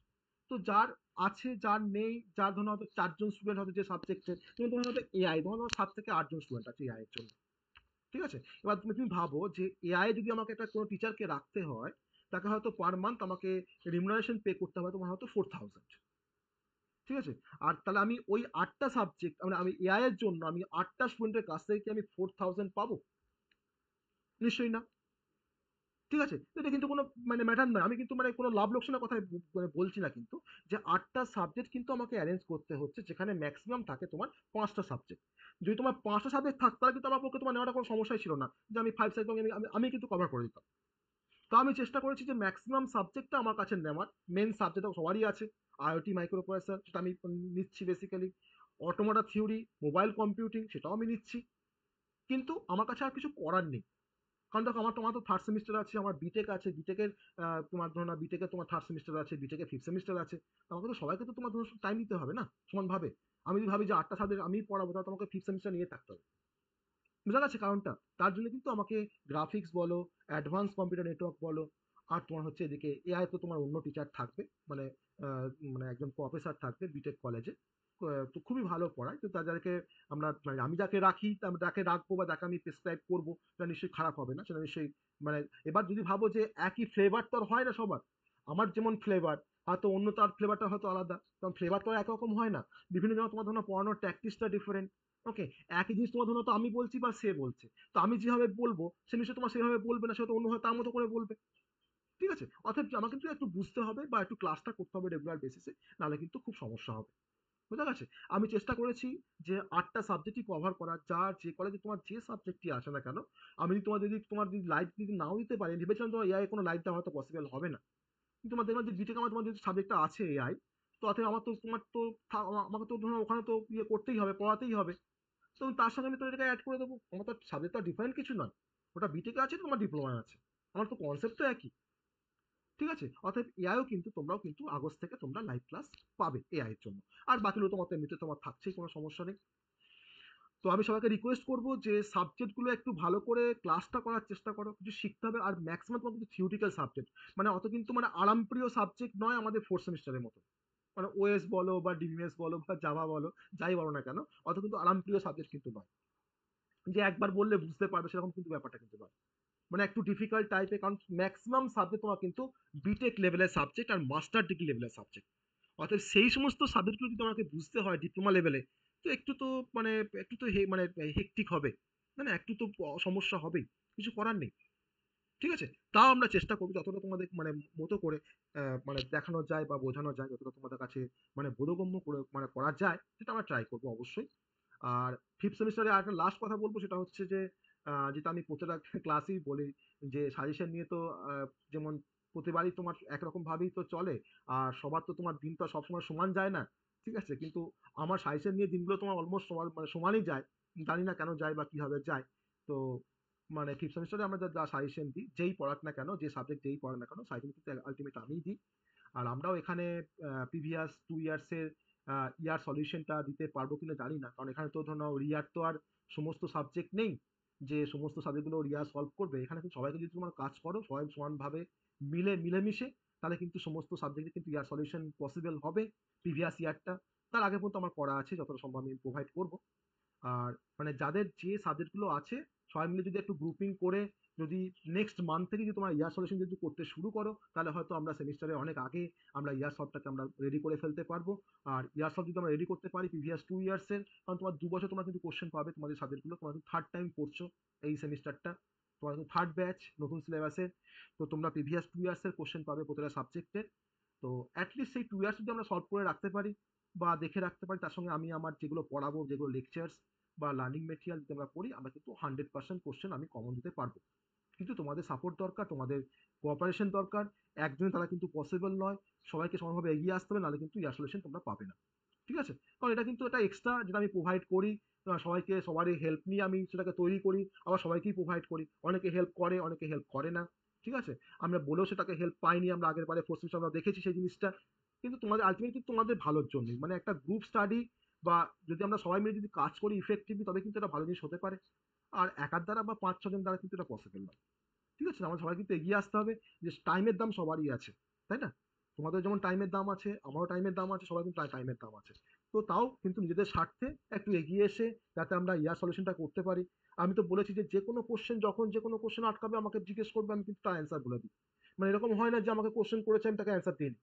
তো যার আছে যার নেই, যার ধরো হয়তো 4জন স্টুডেন্ট হয়তো যে সাবজেক্টে, তোমার হয়তো এআই তোমার 7 থেকে 8জন স্টুডেন্ট আছে এআই এর জন্য। ঠিক আছে, এবার তুমি তুমি ভাবো যে এআই যদি আমাকে একটা কোনো টিচারকে রাখতে হয়, তাকে হয়তো পার মান্থ আমাকে রিমুনারেশন পে করতে হবে তোমার হয়তো 4000। ঠিক আছে, আর তাহলে আমি ওই 8টা সাবজেক্ট মানে আমি এআই এর জন্য আমি 8টা স্টুডেন্টের কাছ থেকে কি আমি 4000 পাবো? নিশ্চয়ই না। ঠিক আছে, এটা কিন্তু কোনো মানে ম্যাটার নয়, আমি কিন্তু মানে কোনো লাভ লোকসানের কথা মানে বলছি না কিন্তু, যে 8টা সাবজেক্ট কিন্তু আমাকে অ্যারেঞ্জ করতে হচ্ছে, যেখানে ম্যাক্সিমাম থাকে তোমার 5টা সাবজেক্ট। যদি তোমার 5টা সাবজেক্ট থাকতো তাহলে কিন্তু আমার পক্ষে তোমার নেওয়াটা কোনো সমস্যাই ছিল না, যে আমি 5 সাবজেক্ট আমি আমি আমি কিন্তু কভার করে দিতাম। তো আমি চেষ্টা করেছি যে ম্যাক্সিমাম সাবজেক্টটা আমার কাছে নেওয়ার। মেন সাবজেক্ট সবারই আছে, আইওটি মাইক্রো প্রসেসর সেটা আমি নিচ্ছি বেসিক্যালি, অটোমোটা থিওরি, মোবাইল কম্পিউটিং সেটাও আমি নিচ্ছি, কিন্তু আমার কাছে আর কিছু করার নেই। কারণ দেখো তোমার তো থার্ড সেমিস্টার আছে, আমার বিটেক আছে, বিটেকের তোমার ধরো না বিটেকের তোমার থার্ড সেমিস্টার আছে, বিটেকের ফিফথ সেমিস্টার আছে, তো আমাকে তো সবাইকে তো তোমার ধরো টাইম দিতে হবে না সমানভাবে। আমি যদি ভাবি যে 8টা সাবজেক্ট আমি পড়াবো, তাহলে তোমাকে ফিফথ সেমিস্টার নিয়ে থাকতে হবে। বোঝা গেছে কারণটা? তার জন্য কিন্তু আমাকে গ্রাফিক্স বলো, অ্যাডভান্স কম্পিউটার নেটওয়ার্ক বলো, আর তোমার হচ্ছে এদিকে এআই তো তোমার অন্য টিচার থাকবে, মানে মানে একজন প্রফেসর থাকবে বিটেক কলেজে, তো খুবই ভালো পড়ায়। তো তাদেরকে আমরা মানে আমি যাকে রাখি যাকে রাখবো বা যাকে আমি প্রেসক্রাইব করবো, সেটা নিশ্চয়ই খারাপ হবে না, সেটা নিশ্চয়ই মানে, এবার যদি ভাবো যে একই ফ্লেভার তো আর হয় না সবার, আমার যেমন ফ্লেভার হয়তো অন্য তার ফ্লেভারটা হয়তো আলাদা, কারণ ফ্লেভার তো একরকম হয় না, বিভিন্ন জনের তোমার ধরো পড়ানোর ট্যাকটিসটা ডিফারেন্ট। ওকে, একই জিনিস তোমার ধরো তো আমি বলছি বা সে বলছে, তো আমি যেভাবে বলবো সে নিশ্চয়ই তোমার সেভাবে বলবে না, সে হয়তো অন্য হয় তার মতো করে বলবে। ঠিক আছে, অর্থাৎ আমাকে কিন্তু একটু বুঝতে হবে বা একটু ক্লাসটা করতে হবে রেগুলার বেসিসে, নাহলে কিন্তু খুব সমস্যা হবে। বুঝা গেছে? আমি চেষ্টা করেছি যে 8টা সাবজেক্টই কভার করার, যার যে কলেজে তোমার যে সাবজেক্টই আসে না কেন, আমি তোমার যদি লাইভ যদি নাও দিতে পারি, ভেবেছিলাম তোমার এআই কোনো লাইভ দেওয়া হয়তো পসিবল হবে না, কিন্তু তোমার দেখলাম যে বিটেক আমার তোমার যে সাবজেক্টটা আছে এআই, তো অতএব আমার তো তোমার তো আমাকে তো ধরো ওখানে তো ইয়ে করতেই হবে, পড়াতেই হবে, তো তার সঙ্গে আমি তো এটাকে অ্যাড করে দেবো, আমার তো সাবজেক্ট তো ডিফারেন্ট কিছু নয়, ওটা বিটেকে আছে তোমার ডিপ্লোমায় আছে, আমার তো কনসেপ্ট তো একই। ঠিক আছে? অতএব এআইও কিন্তু তোমরাও কিন্তু আগস্ট থেকে তোমরা লাইভ ক্লাস পাবে এআই এর জন্য। আর বাকিগুলো তোমার তো এমনিতে তোমার থাকছেই, কোনো সমস্যা নেই। তো আমি সবাইকে রিকোয়েস্ট করব যে সাবজেক্টগুলো একটু ভালো করে ক্লাসটা করার চেষ্টা করো, কিছু শিখতে হবে। আর ম্যাক্সিমাম তোমার কিন্তু থিওরিটিক্যাল সাবজেক্ট, মানে অত কিন্তু মানে আরামপ্রিয় সাবজেক্ট নয় আমাদের ফোর্থ সেমিস্টারের মতো। মানে ওএস বলো বা ডিবিএস বলো বা জাভা বলো, যাই বলো না কেন, অত কিন্তু আরামপ্রিয় সাবজেক্ট কিন্তু নয় যে একবার বললে বুঝতে পারবে, সেরকম কিন্তু ব্যাপারটা কিন্তু নয়। মানে একটু ডিফিকাল্ট টাইপের, কারণ ম্যাক্সিমাম সাবজেক্ট তোমার কিন্তু বিটেক লেভেলের সাবজেক্ট আর মাস্টার ডিগ্রি লেভেলের সাবজেক্ট। অতএব সেই সমস্ত সাবজেক্টগুলো যদি আমাকে বুঝতে হয় ডিপ্লোমা লেভেলে, তো একটু তো মানে একটু তো মানে হেক্টিক হবে, মানে একটু তো সমস্যা হবেই, কিছু করার নেই। ঠিক আছে? তাও আমরা চেষ্টা করব যতটা তোমাদের মানে মতো করে মানে দেখানো যায় বা বোঝানো যায়, যতটা তোমাদের কাছে মানে বোধগম্য করে মানে করা যায়, সেটা আমরা ট্রাই করব অবশ্যই। আর ফিফথ সেমিস্টারে আরেকটা লাস্ট কথা বলবো, সেটা হচ্ছে যে যেটা আমি প্রত্যেকটা ক্লাসেই বলি, যে সাজেশন নিয়ে তো যেমন প্রতিবারই তোমার একরকম ভাবেই তো চলে। আর সবার তো তোমার দিন তো আর সবসময় সমান যায় না। ঠিক আছে? কিন্তু আমার সাজেশন নিয়ে দিনগুলো তোমার অলমোস্ট সমান মানে সমানই যায়। জানি না কেন যায় বা কিভাবে যায়। তো মানে ফিফথ সেমিস্টারে আমরা যা সাজেশন দিই, যেই পড়াক না কেন, যে সাবজেক্ট যেই পড়াক না কেন, সাজেশন কিন্তু আলটিমেট আমিই দিই। আর আমরাও এখানে প্রিভিয়াস 2 ইয়ার্স এর ইয়ার সলিউশনটা দিতে পারবো কিনা জানি না, কারণ এখানে তো ধরো নাও রিয়ার তো আর সমস্ত সাবজেক্ট নেই যে সমস্ত সাবজেক্টগুলো রিয়া সলভ করবে। এখানে কিন্তু সবাইকে যদি তোমরা কাজ করো সবাই সমানভাবে মিলেমিশে, তাহলে কিন্তু সমস্ত সাবজেক্টে কিন্তু ইয়ার সলিউশন পসিবল হবে। প্রিভিয়াস ইয়ারটা তার আগে পর্যন্ত আমার করা আছে, যতটা সম্ভব আমি প্রোভাইড করবো। আর মানে যাদের যে সাবজেক্টগুলো আছে, সবাই মিলে যদি একটু গ্রুপিং করে যদি নেক্সট মান্থ থেকে যদি তোমরা ইয়ার সলিউশন যদি করতে শুরু করো, তাহলে হয়তো আমরা সেমিস্টারে অনেক আগে আমরা ইয়ার সলভটাকে আমরা রেডি করে ফেলতে পারবো। আর ইয়ার সলভ যদি আমরা রেডি করতে পারি প্রিভিয়াস 2 ইয়ার্স এর, কারণ তোমার 2 বছর তোমরা কিন্তু কোশ্চেন পাবে তোমাদের সাবজেক্টগুলো, তোমরা কিন্তু থার্ড টাইম পড়ছো এই সেমিস্টারটা, তোমার কিন্তু থার্ড ব্যাচ নতুন সিলেবাসের। তো তোমরা প্রিভিয়াস 2 ইয়ার্স এর কোশ্চেন পাবে প্রতিটা সাবজেক্টের। তো অ্যাটলিস্ট সেই 2 ইয়ার্স যদি আমরা সলভ করে রাখতে পারি বা দেখে রাখতে পারি, তার সঙ্গে আমি আমার যেগুলো পড়াবো, যেগুলো লেকচার্স বা লার্নিং মেটেরিয়াল যদি আমরা পড়ি, আমরা কিন্তু 100% কোশ্চেন আমি কমন দিতে পারবো। কিন্তু তোমাদের সাপোর্ট দরকার, তোমাদের কোঅপারেশন দরকার। একজনের দ্বারা কিন্তু পসিবল নয়, সবাইকে সমানভাবে এগিয়ে আসতে হবে, নাহলে কিন্তু ইয়ার সলিউশন তোমরা পাবে না। ঠিক আছে? কারণ এটা কিন্তু একটা এক্সট্রা যেটা আমি প্রোভাইড করি, সবাইকে সবারই হেল্প নিয়ে আমি সেটাকে তৈরি করি, আবার সবাইকেই প্রোভাইড করি। অনেকে হেল্প করে, অনেকে হেল্প করে না। ঠিক আছে? আমরা বলেও সেটাকে হেল্প পাইনি, আমরা আগের বারে ফোর্থ সেমিস্টারে আমরা দেখেছি সেই জিনিসটা। কিন্তু তোমাদের আলটিমেটলি তোমাদের ভালোর জন্যই। মানে একটা গ্রুপ স্টাডি বা যদি আমরা সবাই মিলে যদি কাজ করি ইফেক্টিভলি, তবে কিন্তু এটা ভালো জিনিস হতে পারে। আর একার দ্বারা বা ৫-৬ জন দ্বারা কিন্তু এটা পসিবল নয়। ঠিক আছে? আমরা সবাই কিন্তু এগিয়ে আসতে হবে, যে টাইমের দাম সবারই আছে। তাই না? তোমাদের যেমন টাইমের দাম আছে, আমারও টাইমের দাম আছে, সবার কিন্তু টাইমের দাম আছে। তো তাও কিন্তু নিজেদের স্বার্থে একটু এগিয়ে এসে যাতে আমরা ইয়ার সলিউশনটা করতে পারি। আমি তো বলেছি যে যেকোনো কোশ্চেন, যখন যেকোনো কোশ্চেন আটকাবে আমাকে জিজ্ঞেস করবে, আমি কিন্তু তার অ্যান্সার বলে দিই। মানে এরকম হয় না যে আমাকে কোশ্চেন করেছে আমি তাকে অ্যান্সার দিইনি।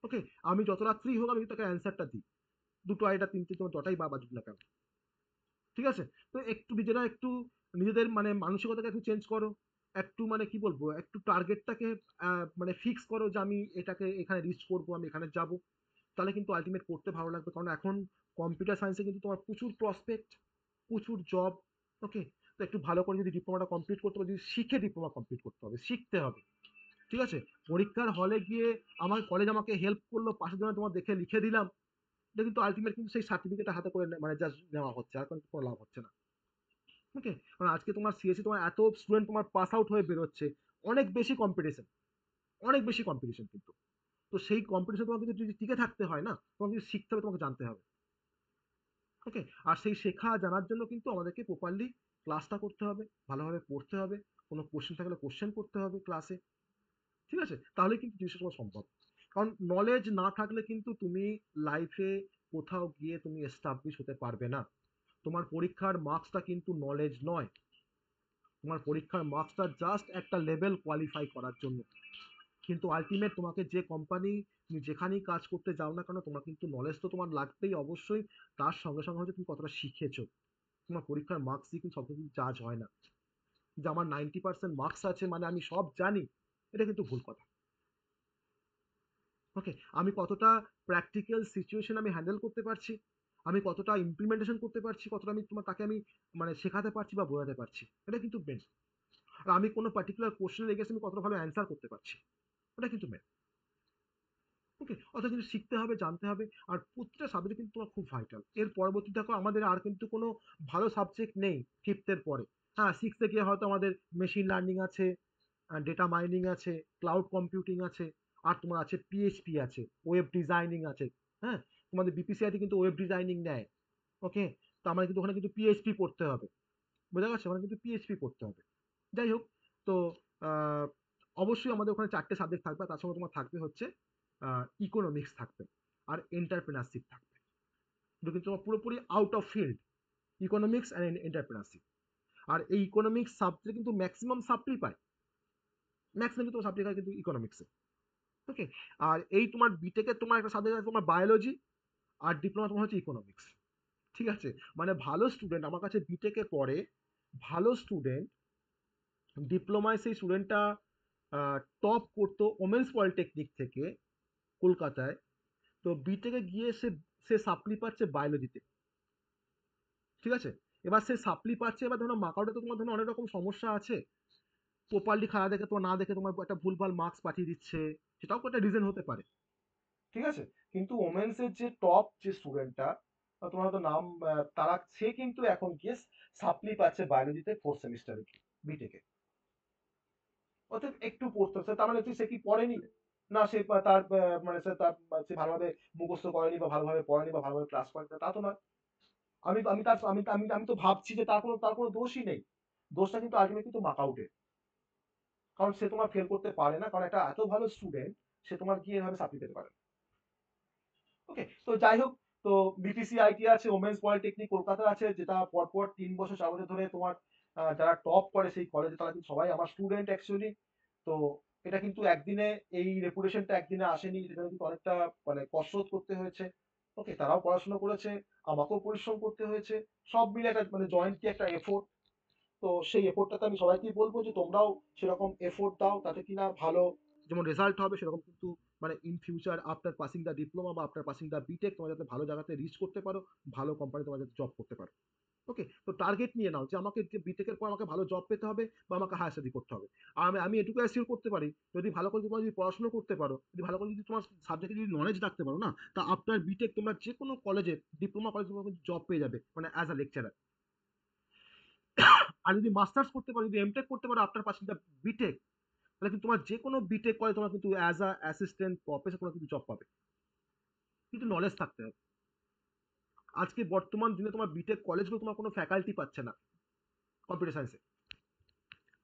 ওকে? আমি যত রাত্রিই হোক আমি কিন্তু তাকে অ্যান্সারটা দিই। ২টো, ২.৫টা, ৩টে, তোমার যটাই বাজুক না কেন। ঠিক আছে? তো একটু নিজেরা একটু নিজেদের মানে মানসিকতাকে একটু চেঞ্জ করো। একটু মানে কি বলবো? একটু টার্গেটটাকে মানে ফিক্স করো যে আমি এটাকে এখানে রিচ করবো, আমি এখানে যাবো। তাহলে কিন্তু আল্টিমেট পড়তে ভালো লাগবে। কারণ এখন কম্পিউটার সায়েন্সে কিন্তু তোমার প্রচুর প্রসপেক্ট, প্রচুর জব। ওকে? তো একটু ভালো করে যদি ডিপ্লোমাটা কমপ্লিট করতে হবে, যদি শিখে ডিপ্লোমা কমপ্লিট করতে হবে, শিখতে হবে। ঠিক আছে? পরীক্ষার হলে গিয়ে আমার কলেজ আমাকে হেল্প করলো, পাশের জন্য তোমার দেখে লিখে দিলাম। এটা কিন্তু আল্টিমেট কিন্তু সেই সার্টিফিকেটটা হাতে করে মানে জাস্ট নেওয়া হচ্ছে। আর কোনো লাভ হচ্ছে না। ওকে? কারণ আজকে তোমার সিএসসি তোমার এত স্টুডেন্ট তোমার পাস আউট হয়ে বেরোচ্ছে। অনেক বেশি কম্পিটিশন, অনেক বেশি কম্পিটিশন কিন্তু। তো সেই কম্পিটিশন তোমাকে যদি টিকে থাকতে হয় না, তোমাকে কিন্তু শিখতে হবে, তোমাকে জানতে হবে। ওকে? আর সেই শেখা জানার জন্য কিন্তু আমাদেরকে প্রপারলি ক্লাসটা করতে হবে, ভালোভাবে পড়তে হবে। কোনো কোশ্চেন থাকলে কোশ্চেন করতে হবে ক্লাসে। ঠিক আছে? তাহলে কিন্তু জিনিসটা তোমার সম্ভব। কারণ নলেজ না থাকলে কিন্তু তুমি লাইফে কোথাও গিয়ে তুমি এস্টাবলিশ হতে পারবে না। তোমার পরীক্ষার মার্কসটা কিন্তু নলেজ নয়। তোমার পরীক্ষার মার্কসটা জাস্ট একটা লেভেল কোয়ালিফাই করার জন্য। কিন্তু আলটিমেট তোমাকে যে কোম্পানি, তুমি যেখানেই কাজ করতে যাও না কেন, তোমার কিন্তু নলেজ তো তোমার লাগবেই অবশ্যই। তার সঙ্গে সঙ্গে হচ্ছে তুমি কতটা শিখেছো। তোমার পরীক্ষার মার্কস দিয়ে কিন্তু সব কিছু জাজ হয় না, যে আমার 90% মার্কস আছে মানে আমি সব জানি। এটা কিন্তু ভুল কথা। ওকে? আমি কতটা প্র্যাকটিক্যাল সিচুয়েশন আমি হ্যান্ডেল করতে পারছি, আমি কতটা ইমপ্লিমেন্টেশন করতে পারছি, কতটা আমি তোমার তাকে আমি মানে শেখাতে পারছি বা বোঝাতে পারছি, এটা কিন্তু মেন। আর আমি কোনো পার্টিকুলার কোশ্চেন লেগেছে আমি কতটা ভালো অ্যান্সার করতে পারছি, ওটা কিন্তু মেন। ওকে? অর্থাৎ কিন্তু শিখতে হবে, জানতে হবে। আর প্রতিটা সাবজেক্ট কিন্তু তোমার খুব ভাইটাল। এর পরবর্তী দেখো আমাদের আর কিন্তু কোনো ভালো সাবজেক্ট নেই ফিফথ এর পরে। হ্যাঁ, সিক্সথে গিয়ে হয়তো আমাদের মেশিন লার্নিং আছে, ডেটা মাইনিং আছে, ক্লাউড কম্পিউটিং আছে, আর তোমার আছে পিএইচপি আছে, ওয়েব ডিজাইনিং আছে। হ্যাঁ, তোমাদের বিপিসিআইতে কিন্তু ওয়েব ডিজাইনিং নেয়। ওকে, তো আমাদের কিন্তু ওখানে কিন্তু পিএইচপি পড়তে হবে। বোঝা গেছে? ওখানে কিন্তু পিএইচপি পড়তে হবে। যাই হোক, তো আহ, অবশ্যই আমাদের ওখানে 4টে সাবজেক্ট থাকবে, তার সঙ্গে তোমার থাকবে হচ্ছে ইকোনমিক্স থাকবে, আর এন্টারপ্রেনারশিপ থাকবে। এটা কিন্তু তোমার পুরোপুরি out of field, economics and entrepreneurship. আর এই ইকোনমিক্স সাবজেক্ট কিন্তু ম্যাক্সিমাম সাপ্লি পায়, ম্যাক্সিমাম কিন্তু সাপ্লি পায় কিন্তু ইকোনমিক্সে। ওকে, আর এই তোমার বিটেকের তোমার একটা সাবজেক্ট আছে তোমার বায়োলজি, আর ডিপ্লোমা তোমার হচ্ছে ইকোনমিক্স। ঠিক আছে, মানে ভালো স্টুডেন্ট আমার কাছে বিটেকে পড়ে, ভালো স্টুডেন্ট ডিপ্লোমায় সেই স্টুডেন্টটা টপ করতো ওমেন্স পলিটেকনিক থেকে কলকাতায়, তো বিটেকে গিয়ে সে সে সাপ্লি পাচ্ছে বায়োলজিতে। ঠিক আছে, এবার সে সাপ্লি পাচ্ছে, এবার ধরো মার্কআউটে তো তোমার ধরো অনেক রকম সমস্যা আছে, প্রপারলি খারাপ দেখে তোমার না দেখে তোমার একটা ভুলভাল মার্কস পাঠিয়ে দিচ্ছে, সেটাও একটা রিজন হতে পারে। ঠিক আছে, কিন্তু ওমেন্স এর যে টপ যে স্টুডেন্টটা, তোমার হয়তো নাম, তারা সে কিন্তু এখন গিয়ে সাপ্লি পাচ্ছে বায়োলজিতে 4th সেমিস্টারে বিটেকে। অতএব একটু পড়তে হচ্ছে, তার মানে হচ্ছে সে কি পড়েনি, না সে তার মানে সে ভালোভাবে মুখস্থ করেনি বা ভালোভাবে পড়েনি বা ভালোভাবে ক্লাস করেনি, তা তো নয়। আমি আমি তার আমি আমি আমি তো ভাবছি যে তার কোনো দোষই নেই। দোষটা কিন্তু আলটিমেটলি তো মার্কআউটের। কারণ সে তোমার ফেল করতে পারে না, কারণ একটা এত ভালো স্টুডেন্ট সে তোমার গিয়ে এভাবে সাপ্লি পেতে পারে। ওকে, তো যাই হোক, তো বিপিসি আইটি আছে, ওমেন্স পলিটেকনিক কলকাতা আছে, যেটা পরপর 3 বছর 4 বছর ধরে তোমার যারা টপ করে সেই কলেজে তারা কিন্তু সবাই আমার স্টুডেন্ট অ্যাকচুয়ালি। তো এটা কিন্তু একদিনে, এই রেপুটেশনটা একদিনে আসেনি, এটা কিন্তু অনেকটা মানে কসরত করতে হয়েছে। ওকে, তারাও পড়াশোনা করেছে, আমাকেও পরিশ্রম করতে হয়েছে, সব মিলে একটা মানে জয়েন্টলি একটা এফোর্ট। তো সেই এফোর্টটাতে আমি সবাইকেই বলবো যে তোমরাও সেরকম এফোর্ট দাও, তাতে কিনা ভালো যেমন রেজাল্ট হবে সেরকম কিন্তু মানে in future after passing the diploma বা আফটার পাসিং দ্য বিটেক তোমরা যাতে ভালো জায়গাতে রিচ করতে পারো, ভালো কোম্পানি তোমরা যাতে জব করতে পারো। ওকে, তো টার্গেট নিয়ে নাও যে আমাকে বিটেকের পর আমাকে ভালো জব পেতে হবে বা আমাকে হায়ার স্টাডি করতে হবে। আর আমি এটুকু অ্যাসিওর করতে পারি, যদি ভালো করে তোমরা যদি পড়াশোনা করতে পারো, যদি ভালো করে যদি তোমার সাবজেক্টে যদি নলেজ রাখতে পারো না, তা আফটার বিটেক তোমরা যে কোনো কলেজে, ডিপ্লোমা কলেজে তোমরা জব পেয়ে যাবে মানে অ্যাজ আ লেকচারার। আর যদি মাস্টার্স করতে পারো, যদি এমটেক করতে পারো আফটার পাসিং দ্য বিটেক, তাহলে কিন্তু তোমার যে কোনো বিটেক করে তোমরা কিন্তু অ্যাজ আ অ্যাসিস্ট্যান্ট প্রফেসর তোমরা কিন্তু জব পাবে, কিন্তু নলেজ থাকতে হবে। আজকে বর্তমান দিনে তোমার বিটেক কলেজগুলো তোমার কোনো ফ্যাকাল্টি পাচ্ছে না কম্পিউটার সায়েন্সে,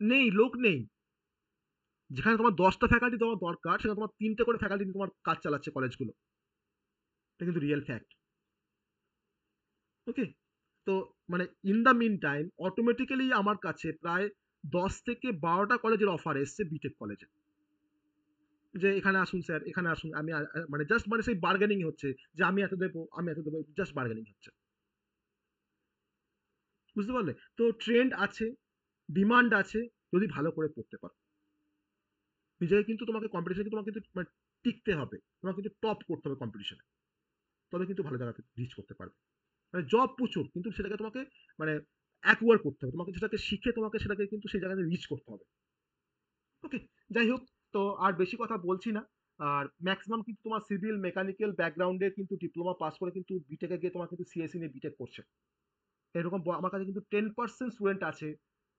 নেই, লোক নেই। যেখানে তোমার 10টা ফ্যাকাল্টি তোমার দরকার, সেখানে তোমার 3টে করে ফ্যাকাল্টি তোমার কাজ চালাচ্ছে কলেজগুলো। এটা কিন্তু রিয়েল ফ্যাক্ট। ওকে, তো মানে in the meantime automatically আমার কাছে প্রায় 10 থেকে 12টা কলেজের অফার এসছে বিটেক কলেজে, যে এখানে আসুন স্যার, এখানে আসুন। আমি মানে জাস্ট মানে সেই বার্গেনিং হচ্ছে, যে আমি এত দেবো, আমি এত দেবো, জাস্ট বার্গেনিং হচ্ছে। বুঝতে পারলে? তো ট্রেন্ড আছে, ডিমান্ড আছে, যদি ভালো করে পড়তে পারো। নিজেকে কিন্তু তোমাকে কম্পিটিশনে তোমাকে কিন্তু মানে টিকতে হবে, তোমাকে কিন্তু টপ করতে হবে কম্পিটিশনে, তবে কিন্তু ভালো জায়গাতে রিচ করতে পারবে। মানে জব প্রচুর, কিন্তু সেটাকে তোমাকে মানে অ্যাকোয়ার করতে হবে, তোমাকে সেটাকে শিখে তোমাকে সেটাকে কিন্তু সেই জায়গাতে রিচ করতে হবে। ওকে, যাই হোক, তো আর বেশি কথা বলছি না। আর ম্যাক্সিমাম কিন্তু তোমার সিভিল মেকানিক্যাল ব্যাকগ্রাউন্ডের কিন্তু ডিপ্লোমা পাস করে কিন্তু বিটেকে গিয়ে তোমার কিন্তু সিএসসি নিয়ে বিটেক করছে। এরকম আমার কাছে কিন্তু 10% স্টুডেন্ট আছে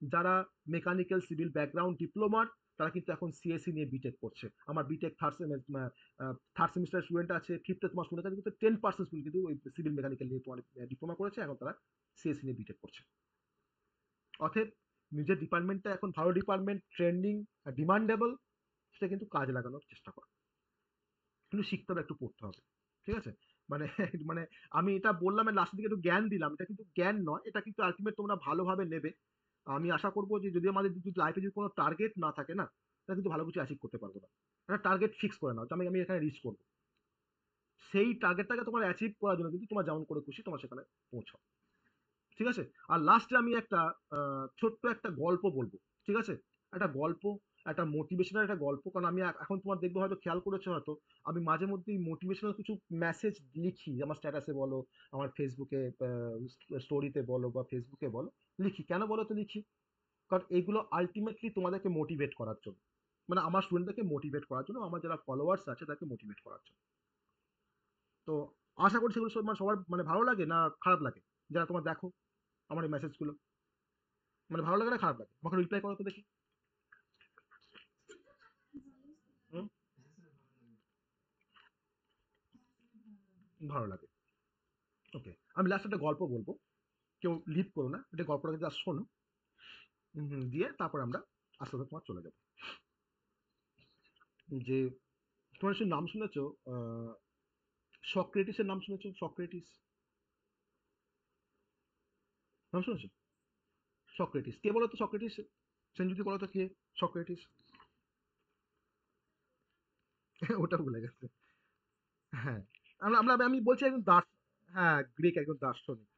যারা মেকানিক্যাল সিভিল ব্যাকগ্রাউন্ড ডিপ্লোমার, তারা কিন্তু এখন সিএসসি নিয়ে বিটেক করছে। আমার বিটেক থার্ড সেমিস্টার স্টুডেন্ট আছে, ফিফথে তোমার স্টুডেন্ট আছে, কিন্তু 10% স্টুডেন্ট কিন্তু ওই সিভিল মেকানিক্যাল নিয়ে তোমার ডিপ্লোমা করেছে, এখন তারা সিএসসি নিয়ে বিটেক করছে। অতএব নিজের ডিপার্টমেন্টটা এখন ভালো ডিপার্টমেন্ট, ট্রেন্ডিং, ডিমান্ডেবল, সেটা কিন্তু কাজে লাগানোর চেষ্টা করো। কিন্তু শিখতে হবে, একটু পড়তে হবে। ঠিক আছে, মানে মানে আমি এটা বললাম লাস্টের দিকে একটু জ্ঞান দিলাম, এটা কিন্তু জ্ঞান নয়, এটা কিন্তু আলটিমেট তোমরা ভালোভাবে নেবে। আমি আশা করবো যে যদি আমাদের যদি লাইফে যদি কোনো টার্গেট না থাকে না, তাহলে কিন্তু ভালো কিছু অ্যাচিভ করতে পারবো না। একটা টার্গেট ফিক্স করে নাও যে আমি আমি এখানে রিচ করবো, সেই টার্গেটটাকে তোমার অ্যাচিভ করার জন্য কিন্তু তোমার যেমন করে খুশি তোমার সেখানে পৌঁছাও। ঠিক আছে, আর লাস্টে আমি একটা ছোট্ট একটা গল্প বলবো। ঠিক আছে, একটা গল্প, একটা মোটিভেশনাল একটা গল্প, কারণ আমি এখন তোমার দেখবো হয়তো খেয়াল করেছো হয়তো, আমি মাঝে মধ্যেই মোটিভেশনাল কিছু মেসেজ লিখি, আমার স্ট্যাটাসে বলো, আমার ফেসবুকে স্টোরিতে বলো বা ফেসবুকে বলো, লিখি। কেন বলো তো লিখি? কারণ এগুলো আলটিমেটলি তোমাদেরকে মোটিভেট করার জন্য, মানে আমার স্টুডেন্টদেরকে মোটিভেট করার জন্য, আমার যারা ফলোয়ার্স আছে তাদেরকে মোটিভেট করার জন্য। তো আশা করি সেগুলো মানে সবার মানে ভালো লাগে না খারাপ লাগে, যারা তোমার দেখো আমার এই মেসেজগুলো, মানে ভালো লাগে না খারাপ লাগে, আমাকে রিপ্লাই করো তো দেখি। ভালো লাগে। ওকে, আমি লাস্ট একটা গল্প বলবো, কেউ লিভ করো না, এটা গল্পটা জাস্ট শোনো। দিয়ে তারপর আমরা আস্তে আস্তে তোমার চলে যাবো। যে তোমার সে নাম শুনেছো, সক্রেটিসের নাম শুনেছো? সক্রেটিস নাম শুনেছো? সক্রেটিস কে বলো তো? সক্রেটিস সেঞ্চুরি বলো তো কে সক্রেটিস? ওটা ভুলে গেছে। হ্যাঁ, আমি বলছি একজন হ্যাঁ, গ্রিক একজন দার্শনিক।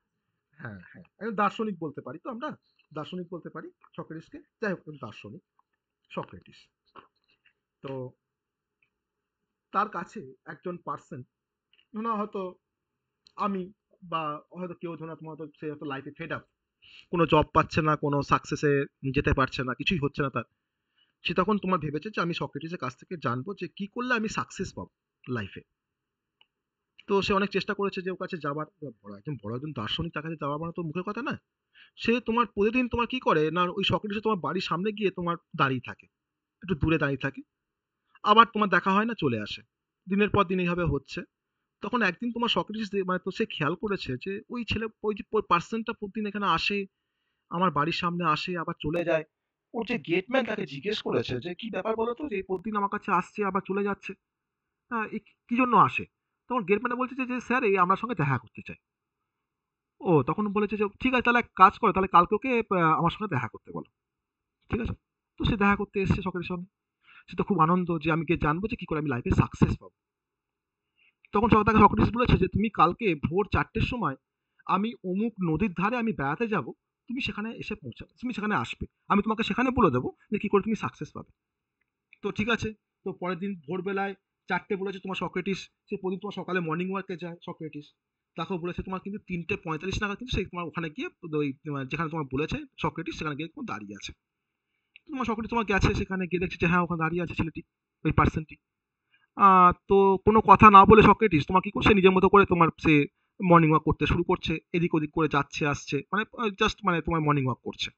হ্যাঁ হ্যাঁ, একজন দার্শনিক বলতে পারি তো আমরা, দার্শনিক বলতে পারি সক্রেটিসকে। যাই হোক, একজন দার্শনিক সক্রেটিস। তো তার কাছে একজন পার্সন, ধরো হয়তো আমি, বা হয়তো কেউ, ধরো তোমার হয়তো সে হয়তো লাইফে ফেড আপ, কোনো জব পাচ্ছে না, কোনো সাকসেসে যেতে পারছে না, কিছুই হচ্ছে না তার। সে তখন তোমার ভেবেছে যে আমি সক্রেটিসের কাছ থেকে জানবো যে কি করলে আমি সাকসেস পাবো লাইফে। তো সে অনেক চেষ্টা করেছে যে ওর কাছে যাবার, বড় একজন দার্শনিক, তার কাছে যাওয়া মানে তো মুখের কথা না। সে তোমার প্রতিদিন তোমার কি করে না, ওই সক্রেটিস তোমার বাড়ির সামনে গিয়ে তোমার দাঁড়িয়ে থাকে, একটু দূরে দাঁড়িয়ে থাকে, আবার তোমার দেখা হয় না, চলে আসে। দিনের পর দিন এইভাবে হচ্ছে। তখন একদিন তোমার সক্রেটিস মানে তো সে খেয়াল করেছে যে ওই ছেলে, ওই যে পার্সনটা প্রতিদিন এখানে আসে, আমার বাড়ির সামনে আসে আবার চলে যায়। ওর যে গেটম্যান তাকে জিজ্ঞেস করেছে যে কি ব্যাপার বলো তো, যে এই প্রতিদিন আমার কাছে আসছে আবার চলে যাচ্ছে, এই কি জন্য আসে? তখন গেটম্যানে বলছে যে স্যার এই আমার সঙ্গে দেখা করতে চাই। ও তখন বলেছে যে ঠিক আছে, তাহলে এক কাজ করো, তাহলে কালকে ওকে আমার সঙ্গে দেখা করতে বলো। ঠিক আছে? তো সে দেখা করতে এসছে সকালের সঙ্গে। সে তো খুব আনন্দ যে আমি গিয়ে জানবো যে কি করে আমি লাইফে সাকসেস পাবো। তখন তাকে সক্রেটিস বলেছে যে তুমি কালকে ভোর 4টের সময় আমি অমুক নদীর ধারে আমি বেড়াতে যাব, তুমি সেখানে এসে পৌঁছাবে, তুমি সেখানে আসবে, আমি তোমাকে সেখানে বলে দেবো যে কি করে তুমি সাকসেস পাবে। তো ঠিক আছে। তো পরের দিন ভোরবেলায় 4টে বলেছে তোমার সক্রেটিস, সে প্রতিদিন তোমার সকালে মর্নিং ওয়ার্কে যায় সক্রেটিস। তাকেও বলেছে তোমার কিন্তু 3:45 নাগাদ কিন্তু সেই তোমার ওখানে গিয়ে, ওই যেখানে তোমার বলেছে সক্রেটিস, সেখানে গিয়ে তোমার দাঁড়িয়ে আছে। তোমার সক্রেটিস তোমার গেছে, সেখানে গিয়ে দেখছে যে হ্যাঁ ওখানে দাঁড়িয়ে আছে ছেলেটি, ওই পার্সনটি। তো কোনো কথা না বলে সক্রেটিস তোমার কি করছে, নিজের মতো করে তোমার সে মর্নিং ওয়াক করতে শুরু করছে, এদিক ওদিক করে যাচ্ছে আসছে, মানে জাস্ট মানে তোমার মর্নিং ওয়াক করছে।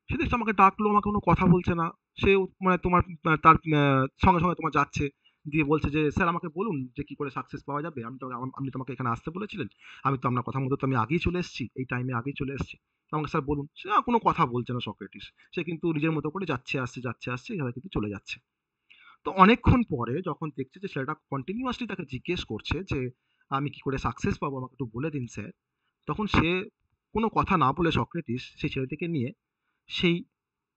সে দেখছে আমাকে ডাকলো, আমাকে কোনো কথা বলছে না। সে মানে তোমার তার সঙ্গে সঙ্গে তোমার যাচ্ছে, দিয়ে বলছে যে স্যার আমাকে বলুন যে কি করে সাকসেস পাওয়া যাবে, আপনি তো আমাকে এখানে আসতে বলেছিলেন, আমি তো আপনার কথা মতো তো আমি আগেই চলে এসেছি, এই টাইমে আগেই চলে এসেছি, তো আমাকে স্যার বলুন। সে আর কোনো কথা বলছে না সক্রেটিস, সে কিন্তু নিজের মতো করে যাচ্ছে আসছে এইভাবে কিন্তু চলে যাচ্ছে। তো অনেকক্ষণ পরে যখন দেখছে যে ছেলেটা কন্টিনিউয়াসলি তাকে জিজ্ঞেস করছে যে আমি কি করে সাকসেস পাবো, আমাকে একটু বলে দিন স্যার, তখন সে কোনো কথা না বলে সক্রেটিস সেই ছেলেটিকে নিয়ে সেই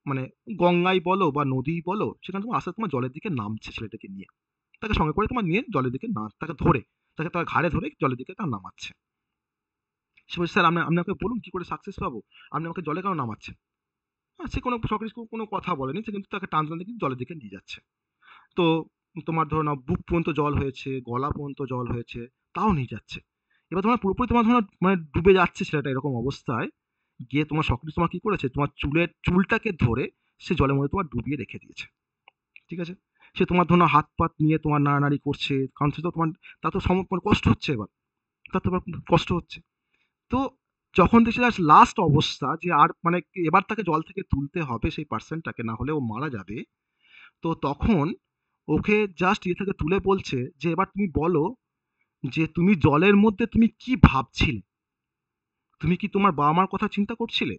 মানে গঙ্গাই বলো বা নদী বলো, সেখানে তোমার আস্তে তোমার জলের দিকে নামছে ছেলেটাকে নিয়ে, তাকে সঙ্গে করে তোমার নিয়ে জলের দিকে তাকে ধরে, তাকে তার ঘাড়ে ধরে জলের দিকে তার নামাচ্ছে। সে বলছে স্যার আপনি আমাকে বলুন কি করে সাকসেস পাবো, আপনি আমাকে জলে কেন নামাচ্ছেন? সে কোনো সক্রেটিস কোনো কথা বলেনি, সে কিন্তু তাকে টানতে কিন্তু জলের দিকে নিয়ে যাচ্ছে। তো তোমার ধরো না বুক পর্যন্ত জল হয়েছে, গলা পর্যন্ত জল হয়েছে, তাও নিয়ে যাচ্ছে। এবার তোমার পুরোপুরি তোমার ধরো মানে ডুবে যাচ্ছে ছেলেটা এরকম অবস্থায়, গিয়ে তোমার সক্রেটিস তোমার কি করেছে, তোমার চুলটাকে ধরে সে জলের মধ্যে তোমার ডুবিয়ে রেখে দিয়েছে। ঠিক আছে? সে তোমার ধরো না হাত পাত নিয়ে তোমার নাড়ানাড়ি করছে, কারণ সে তো তোমার, তার তো মানে কষ্ট হচ্ছে এবার, তার তো এবার কষ্ট হচ্ছে। তো যখন দেখছি তার লাস্ট অবস্থা যে আর মানে এবার তাকে জল থেকে তুলতে হবে সেই পার্সনটাকে, না হলে ও মারা যাবে। তো তখন ওকে জাস্ট ইয়ে থেকে তুলে বলছে যে এবার তুমি বলো যে তুমি জলের মধ্যে তুমি কি ভাবছিলে? তুমি কি তোমার বাবা-মার কথা চিন্তা করছিলে?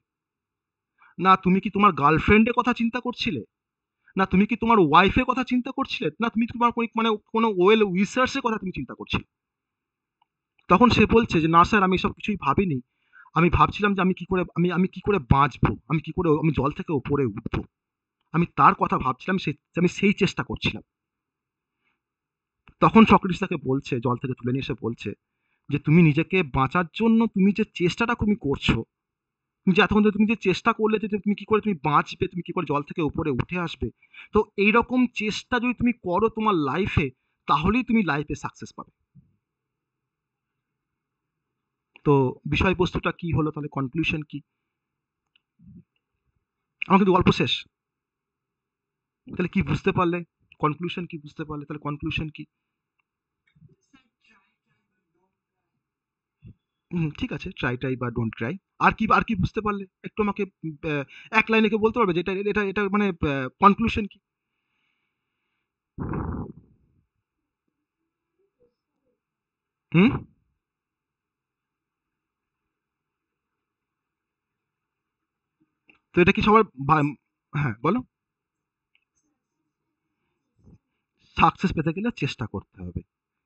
না তুমি কি তোমার গার্লফ্রেন্ডের কথা চিন্তা করছিলে? না তুমি কি তোমার ওয়াইফের কথা চিন্তা করছিলে? না তুমি তোমার মানে কোনো ওয়েল উইশার্স এর কথা তুমি চিন্তা করছিলে? তখন সে বলছে যে না স্যার আমি এসব কিছুই ভাবিনি। আমি ভাবছিলাম যে আমি কি করে বাঁচবো? আমি কি করে আমি জল থেকে উপরে উঠবো? আমি তার কথা ভাবছিলাম, আমি সেই চেষ্টা করছিলাম। তখন সক্রেটিস তাকে বলছে, জল থেকে তুলে নিয়ে এসে বলছে যে তুমি নিজেকে বাঁচার জন্য তুমি যে চেষ্টাটা তুমি করছো, তুমি যে এতক্ষণ ধরে তুমি যে চেষ্টা করলে যে তুমি কি করে তুমি বাঁচবে, তুমি কি করে জল থেকে উপরে উঠে আসবে, তো এইরকম চেষ্টা যদি তুমি করো তোমার লাইফে, তাহলেই তুমি লাইফে সাকসেস পাবে। তো বিষয়বস্তুটা কি হলো, তাহলে কনক্লুশন কি? আমার কিন্তু গল্প শেষ। তাহলে কি বুঝতে পারলে? কনক্লুশন কি বুঝতে পারলে? তাহলে কনক্লুশন কি? ঠিক আছে, ট্রাই বা ডোন্ট ট্রাই। আর কি বুঝতে পারলে? একটু আমাকে এক লাইনে কেউ বলতে পারবে যে এটা মানে কনক্লুশন কি? হুম? তো এটা কি সবার হ্যাঁ বলো। সাকসেস পেতে গেলে চেষ্টা করতে হবে।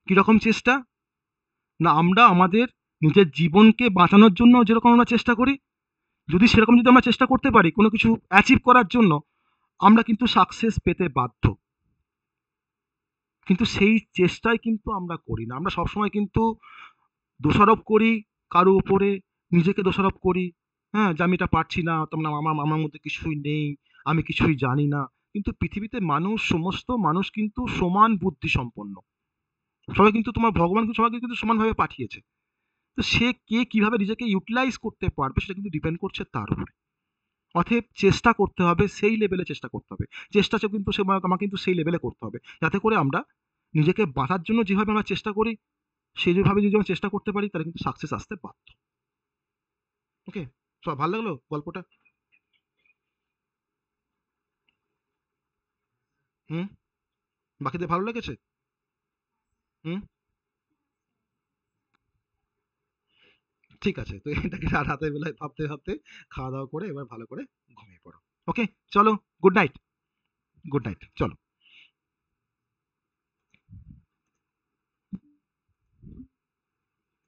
কিরকম চেষ্টা? না আমরা আমাদের নিজের জীবনকে বাঁচানোর জন্য যেরকম আমরা চেষ্টা করি, যদি আমরা চেষ্টা করতে পারি কোনো কিছু অ্যাচিভ করার জন্য, আমরা কিন্তু সাকসেস পেতে বাধ্য। কিন্তু সেই চেষ্টাই কিন্তু আমরা করি না। আমরা সবসময় কিন্তু দোষারোপ করি কারো উপরে, নিজেকে দোষারোপ করি, হ্যাঁ? যে আমি এটা পারছি না, তোমরা আমার আমার মধ্যে কিছুই নেই, আমি কিছুই জানি না। কিন্তু পৃথিবীতে সমস্ত মানুষ কিন্তু সমান বুদ্ধিসম্পন্ন। সবাই কিন্তু ভগবান কিন্তু সবাইকে কিন্তু সমানভাবে পাঠিয়েছে। তো সে কে কিভাবে নিজেকে ইউটিলাইজ করতে পারবে সেটা কিন্তু ডিপেন্ড করছে তার উপরে। অতএব চেষ্টা করতে হবে, সেই লেভেলে চেষ্টা করতে হবে। চেষ্টাটা কিন্তু আমাকে কিন্তু সেই লেভেলে করতে হবে। যাতে করে আমরা নিজেকে বাঁচার জন্য যেভাবে আমরা চেষ্টা করি, সেইভাবে যদি আমরা চেষ্টা করতে পারি তাহলে কিন্তু সাকসেস আসতে বাধ্য। ওকে? সবার ভালো লাগলো গল্পটা? হুম? বাকিদের ভালো লেগেছে? হুম? ঠিক আছে। তো এটাকে রাতের বেলায় ভাবতে খাওয়া-দাওয়া করে এবার ভালো করে ঘুমিয়ে পড়ো। ওকে? চলো, গুড নাইট। Good night. চলো।